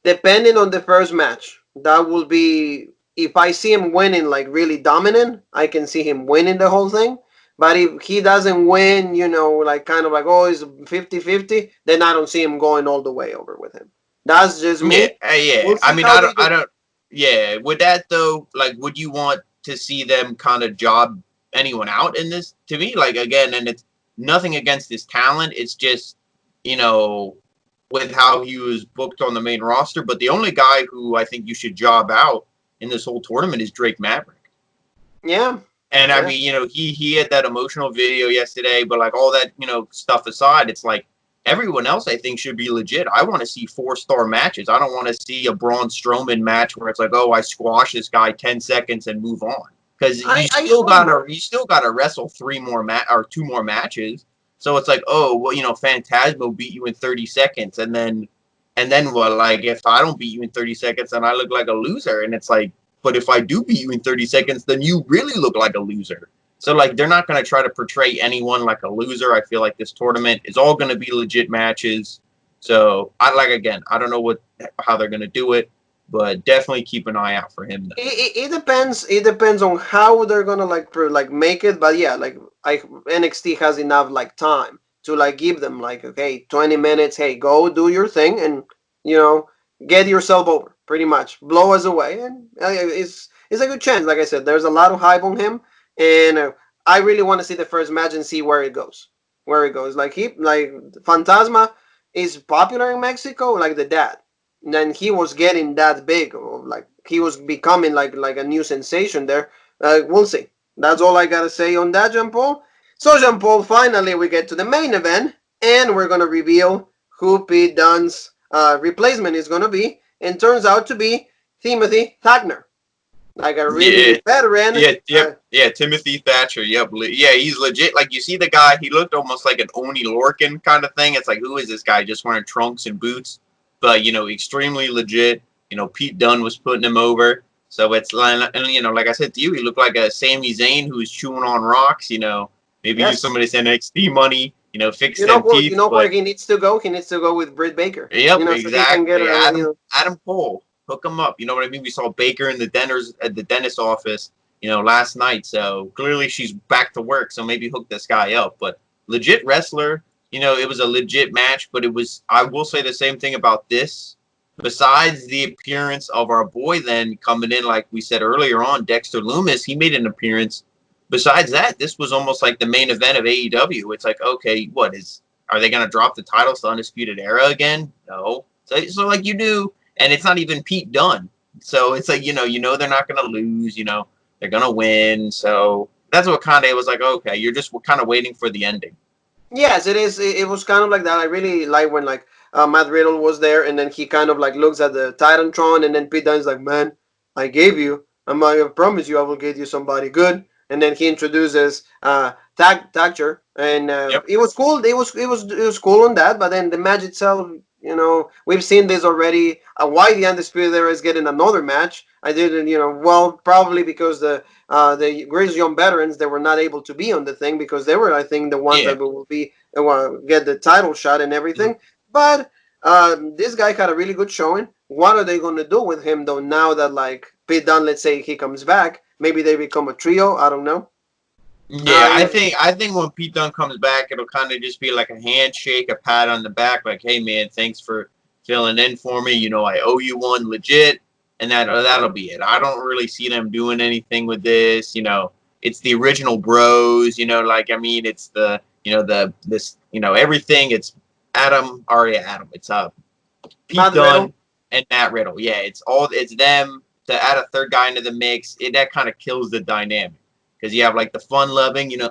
depending on the first match, that will be if I see him winning like really dominant, I can see him winning the whole thing. But if he doesn't win, like kind of like, oh, it's 50-50, then I don't see him going all the way over with him. That's just Yeah, me. yeah. We'll I see mean, how they do. I don't. Yeah, with that though, like, would you want to see them kind of job anyone out in this? To me, like again, and it's nothing against his talent. It's just you know with how he was booked on the main roster. But the only guy who I think you should job out in this whole tournament is Drake Maverick. Yeah. And I Yeah. mean, he had that emotional video yesterday, but like all that, stuff aside, it's like everyone else I think should be legit. I want to see 4-star matches. I don't want to see a Braun Strowman match where it's like, oh, I squash this guy 10 seconds and move on. Because I hope not. you still gotta wrestle 2 more matches. So it's like, oh, well, Phantasmo beat you in 30 seconds, and then what? Like if I don't beat you in 30 seconds, then I look like a loser. And it's like, but if I do beat you in 30 seconds, then you really look like a loser. So, like, they're not going to try to portray anyone like a loser. I feel like this tournament is all going to be legit matches. So, I don't know how they're going to do it, but definitely keep an eye out for him. It depends. It depends on how they're gonna like make it. But yeah, like NXT has enough like time to like give them like, okay, 20 minutes. Hey, go do your thing and you know get yourself over. Pretty much blow us away, and it's a good chance. Like I said, there's a lot of hype on him, and I really want to see the first match and see where it goes. Where it goes. Like Fantasma is popular in Mexico, like the dad. And then he was getting that big, like he was becoming like a new sensation there. We'll see. That's all I gotta say on that, Jean Paul. So Jean Paul, finally we get to the main event, and we're gonna reveal who Pete Dunne's replacement is gonna be, and turns out to be Timothy Thatcher, like a Yeah, really veteran. yeah. Timothy Thatcher. Yep. Yeah, he's legit. Like you see the guy, he looked almost like an Oni Lorcan kind of thing. It's like, who is this guy just wearing trunks and boots? But extremely legit. Pete Dunne was putting him over. So it's like, and like I said to you, he looked like a Sami Zayn who was chewing on rocks. Maybe use some Yes. of this NXT money. Fix You know them where you teeth. know where But he needs to go. He needs to go with Britt Baker. yep, So he can get exactly. a Adam Cole, hook him up. You know what I mean? We saw Baker in the dentist office, last night. So clearly she's back to work. So maybe hook this guy up. But legit wrestler. It was a legit match. But it was. I will say the same thing about this. Besides the appearance of our boy then coming in, like we said earlier on, Dexter Lumis, he made an appearance. Besides that, this was almost like the main event of AEW. It's like, okay, are they going to drop the titles to Undisputed Era again? No. So like you knew, and it's not even Pete Dunne. So it's like, they're not going to lose, they're going to win. So that's what kind of, it was like, okay, you're just kind of waiting for the ending. Yes, it is. It was kind of like that. I really like when like Matt Riddle was there, and then he kind of like looks at the Titantron, and then Pete Dunne's like, "Man, I gave you. I promise you, I will get you somebody good." And then he introduces Thatcher, and Yep. it was cool. It was cool on that. But then the match itself, we've seen this already. Why the Undisputed Era is getting another match? I didn't, well, probably because the greatest young veterans, they were not able to be on the thing because they were, I think, the ones Yeah. that will be get the title shot and everything. But this guy had a really good showing. What are they going to do with him though? Now that like Pete Dunne, let's say he comes back, maybe they become a trio. I don't know. Yeah, I think when Pete Dunne comes back, it'll kind of just be like a handshake, a pat on the back, like, "Hey man, thanks for filling in for me. You know, I owe you one, legit." And that'll be it. I don't really see them doing anything with this. You know, it's the original Bros. You know, like I mean, it's the everything. It's Adam. It's Pete Matt Riddle. Dunne and Matt Riddle. Yeah, it's them. To add a third guy into the mix, that kind of kills the dynamic because you have like the fun loving, Yeah.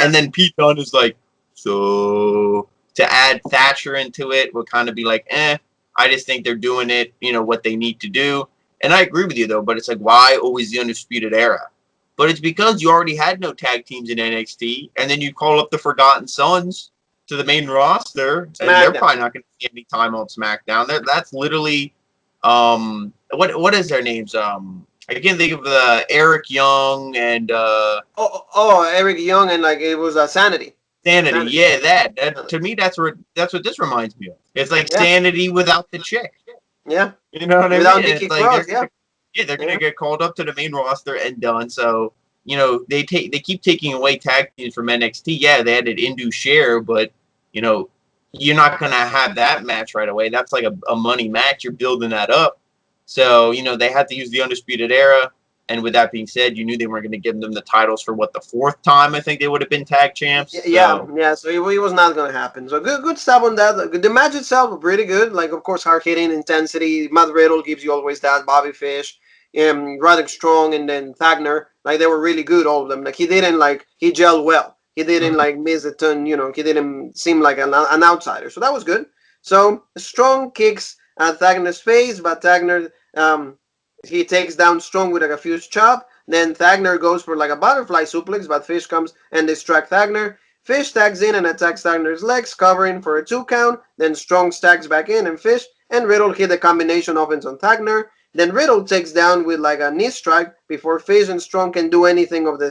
and then Pete Dunne is like, so to add Thatcher into it would kind of be like, eh. I just think they're doing it, what they need to do. And I agree with you though, but it's like, why always the Undisputed Era? But it's because you already had no tag teams in NXT, and then you call up the Forgotten Sons to the main roster, and they're SmackDown. probably not going to see any time on SmackDown. That's literally, what is their names? I can't think of Eric Young and Eric Young, and like it was Sanity. Sanity. Sanity. Yeah, that to me that's what this reminds me of. It's like Yeah. Sanity without the chick. Yeah. You know what I Without mean? And Nikki it's like Cross. Yeah. they're Yeah. gonna get called up to the main roster and done. So they keep taking away tag teams from NXT. Yeah, they added Indu Share, but you know you're not gonna have that match right away. That's like a money match. You're building that up. So they had to use the Undisputed Era. And with that being said, you knew they weren't going to give them the titles for the fourth time. I think they would have been tag champs. Yeah, So yeah. So it was not going to happen. So good stuff on that. The match itself was pretty good. Like, of course, hard hitting intensity. Matt Riddle gives you always that. Bobby Fish, Roderick Strong, and then Thagner. Like, they were really good, all of them. Like, he gelled well. He didn't miss a ton. He didn't seem like an outsider. So that was good. So Strong kicks at Thagner's face, but Thagner he takes down Strong with like a fused chop. Then Thagner goes for like a butterfly suplex, but Fish comes and distracts Thagner. Fish tags in and attacks Thagner's legs, covering for a 2 count. Then Strong stacks back in, and Fish and Riddle hit a combination offense on Thagner. Then Riddle takes down with like a knee strike before Fish and Strong can do anything of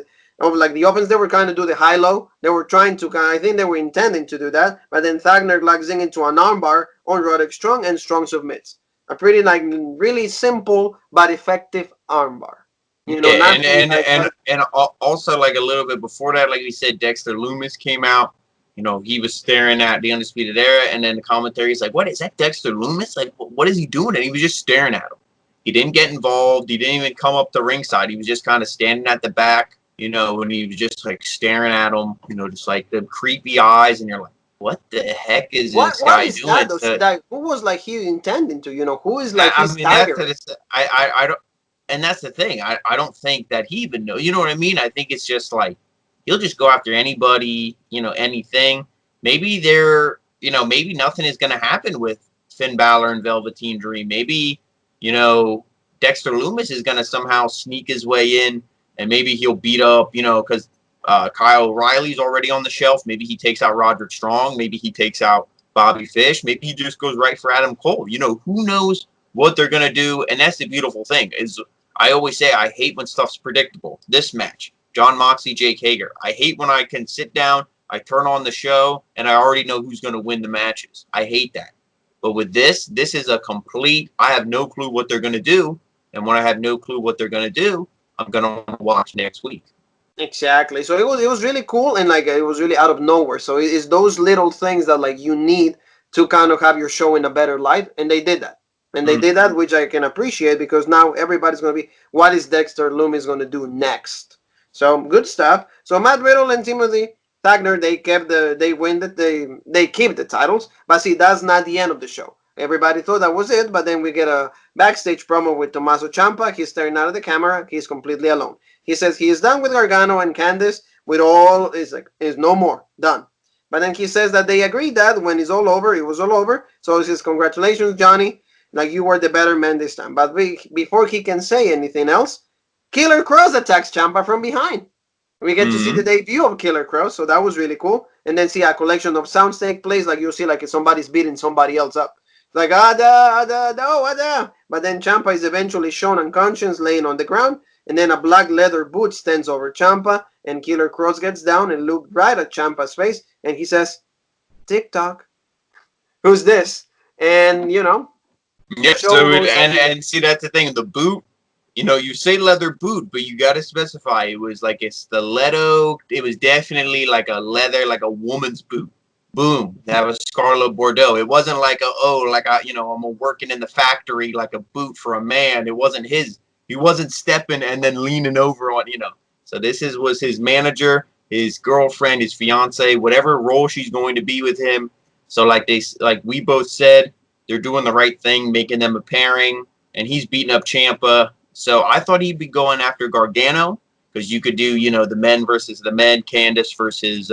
like the offense. They were kind of do the high low. They were trying to I think they were intending to do that, but then Thagner locks in into an armbar on Roderick Strong, and Strong submits. A pretty like really simple but effective armbar. yeah, Nothing like and also like a little bit before that, like we said, Dexter Loomis came out. He was staring at the Undisputed Era, and then the commentary is like, "What is that, Dexter Loomis? Like, what is he doing?" And he was just staring at him. He didn't get involved. He didn't even come up to ringside. He was just kind of standing at the back, and he was just like staring at him, just like the creepy eyes, and you're like, "What the heck is this what guy is doing?" that? Who was like he intending to? Who is like I his mean, that's tiger? I don't, and that's the thing. I don't think that he even knows. You know what I mean? I think it's just like he'll just go after anybody, anything. Maybe maybe nothing is going to happen with Finn Balor and Velveteen Dream. Maybe Dexter Loomis is going to somehow sneak his way in, and maybe he'll beat up, because Kyle O'Reilly's already on the shelf. Maybe he takes out Roderick Strong. Maybe he takes out Bobby Fish. Maybe he just goes right for Adam Cole. Who knows what they're going to do, and that's the beautiful thing is I always say I hate when stuff's predictable. This match, John Moxley, Jake Hager. I hate when I can sit down, I turn on the show, and I already know who's going to win the matches. I hate that. But with this is a complete, I have no clue what they're going to do. And when I have no clue what they're going to do, I'm going to watch next week. Exactly. So it was really cool, and like it was really out of nowhere. So it's those little things that like you need to kind of have your show in a better light, and they did that. And they did that, which I can appreciate because now everybody's going to be, what is Dexter Loomis going to do next? So good stuff. So Matt Riddle and Timothy Thagner, they keep the titles, but see, that's not the end of the show. Everybody thought that was it, but then we get a backstage promo with Tommaso Ciampa. He's staring out of the camera. He's completely alone. He says he is done with Gargano and Candice. With all is no more done. But then he says that they agreed that when it's all over, it was all over. So he says, "Congratulations, Johnny. Like you were the better man this time." But before he can say anything else, Killer Kross attacks Ciampa from behind. We get to see the debut of Killer Kross, so that was really cool. And then see a collection of sounds take place, like you see, like if somebody's beating somebody else up. Like Ada, Ada, no, Ada. But then Ciampa is eventually shown unconscious, laying on the ground, and then a black leather boot stands over Ciampa, and Killer Kross gets down and looks right at Ciampa's face, and he says, "TikTok, who's this?" And Yeah. show So goes on. and see that's the thing. The boot. You know, you say leather boot, but you got to specify it was like a stiletto. It was definitely like a leather, like a woman's boot. Boom, that was Scarlet Bordeaux. It wasn't like I'm working in the factory like a boot for a man. It wasn't his. He wasn't stepping and then leaning over on. So was his manager, his girlfriend, his fiance, whatever role she's going to be with him. So like we both said, they're doing the right thing, making them a pairing, and he's beating up Ciampa. So I thought he'd be going after Gargano because you could do, the men versus the men, Candice versus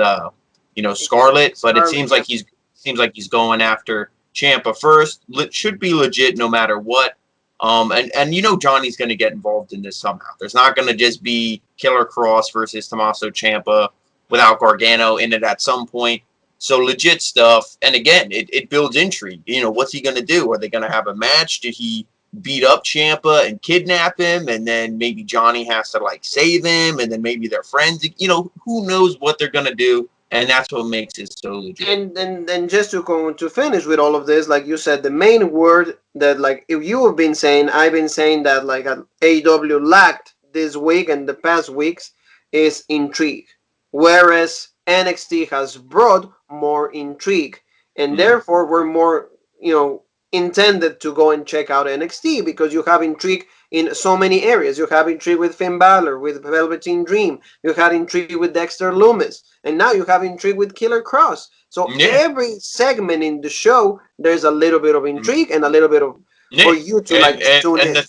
Scarlett, but it seems like he's going after Ciampa first. Should be legit no matter what. And Johnny's going to get involved in this somehow. There's not going to just be Killer Kross versus Tommaso Ciampa without Gargano in it at some point. So legit stuff. And again, it builds intrigue. What's he going to do? Are they going to have a match? Did he beat up Ciampa and kidnap him? And then maybe Johnny has to save him. And then maybe they're friends. Who knows what they're going to do. And that's what makes it so legit. And just to finish with all of this, like you said, the main word that if you have been saying, I've been saying that AEW lacked this week and the past weeks is intrigue, whereas NXT has brought more intrigue, and therefore we're more intended to go and check out NXT because you have intrigue in so many areas. You have intrigue with Finn Balor, with Velveteen Dream. You had intrigue with Dexter Lumis. And now you have intrigue with Killer Kross. So every segment in the show, there's a little bit of intrigue and a little bit of for you to tune in. The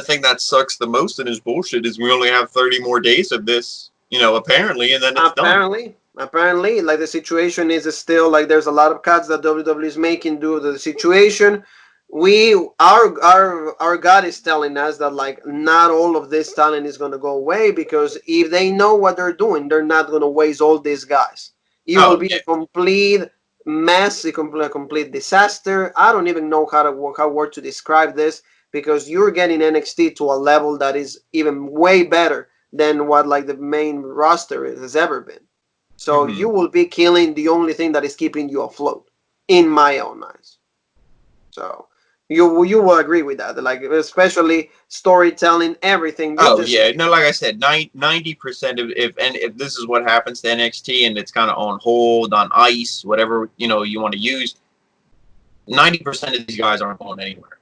thing that sucks the most in his bullshit is we only have 30 more days of this, apparently, and then it's done. Apparently, the situation is still there's a lot of cuts that WWE is making due to the situation. Our God is telling us that not all of this talent is going to go away because if they know what they're doing, they're not going to waste all these guys. It will be a complete mess, a complete disaster. I don't even know how to describe this because you're getting NXT to a level that is even way better than what the main roster has ever been. So you will be killing the only thing that is keeping you afloat, in my own eyes. So you will agree with that, especially storytelling, everything. Like I said, 90% of if this is what happens to NXT and it's kind of on hold, on ice, whatever you want to use, 90% of these guys aren't going anywhere.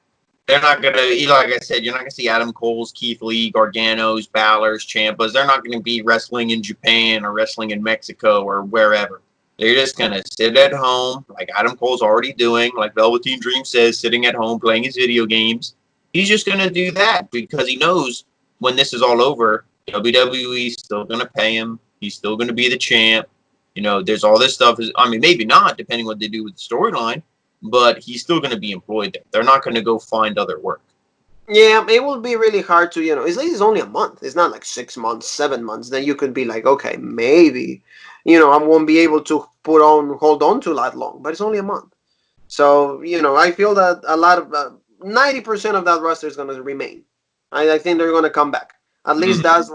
They're not gonna, like I said, you're not gonna see Adam Cole's, Keith Lee, Garganos, Balor's, Ciampas. They're not gonna be wrestling in Japan or wrestling in Mexico or wherever. They're just going to sit at home, like Adam Cole's already doing, like Velveteen Dream says, sitting at home playing his video games. He's just going to do that because he knows when this is all over, WWE's still going to pay him. He's still going to be the champ. There's all this stuff. I mean, maybe not, depending what they do with the storyline, but he's still going to be employed there. They're not going to go find other work. Yeah, it will be really hard to, it's only a month. It's not 6 months, 7 months. Then you could be okay, maybe, I won't be able to hold on to that long, but it's only a month. So, I feel that a lot of, 90% of that roster is going to remain. I think they're going to come back. At least that's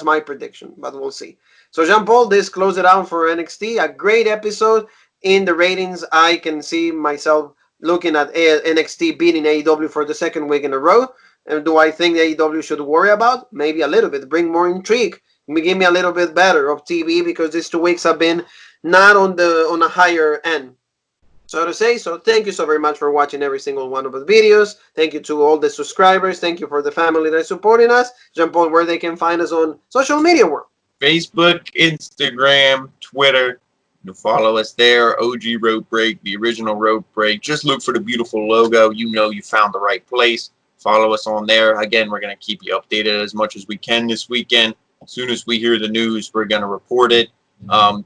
my prediction, but we'll see. So, Jean-Paul, this closes it out for NXT. A great episode. In the ratings, I can see myself looking at NXT beating AEW for the second week in a row. And do I think AEW should worry about? Maybe a little bit. Bring more intrigue. Give me a little bit better of TV because these 2 weeks have been not on a higher end, so to say. So thank you so very much for watching every single one of the videos. Thank you to all the subscribers. Thank you for the family that is supporting us. Jean-Paul, where they can find us on social media world. Facebook, Instagram, Twitter. You follow us there. OG Road Break, the original Road Break. Just look for the beautiful logo. You found the right place. Follow us on there. Again, we're going to keep you updated as much as we can this weekend. As soon as we hear the news, we're going to report it.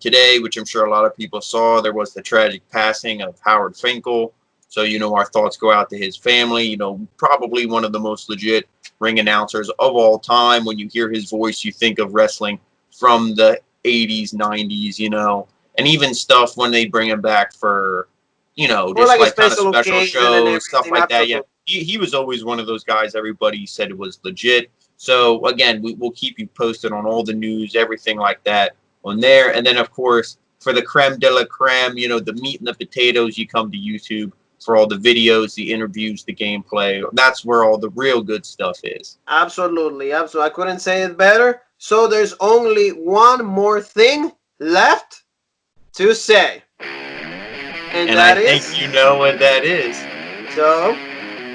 Today, which I'm sure a lot of people saw, there was the tragic passing of Howard Finkel. So, our thoughts go out to his family. Probably one of the most legit ring announcers of all time. When you hear his voice, you think of wrestling from the 80s, 90s, and even stuff when they bring him back for, just kind of special shows, stuff like that. Yeah, he was always one of those guys everybody said it was legit. So, again, we'll keep you posted on all the news, everything like that on there. And then, of course, for the creme de la creme, the meat and the potatoes, you come to YouTube. for all the videos, the interviews, the gameplay. That's where all the real good stuff is. Absolutely, absolutely. I couldn't say it better. So there's only one more thing left to say. And I that think is... you know what that is. So,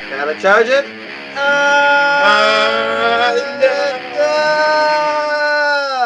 gotta charge it.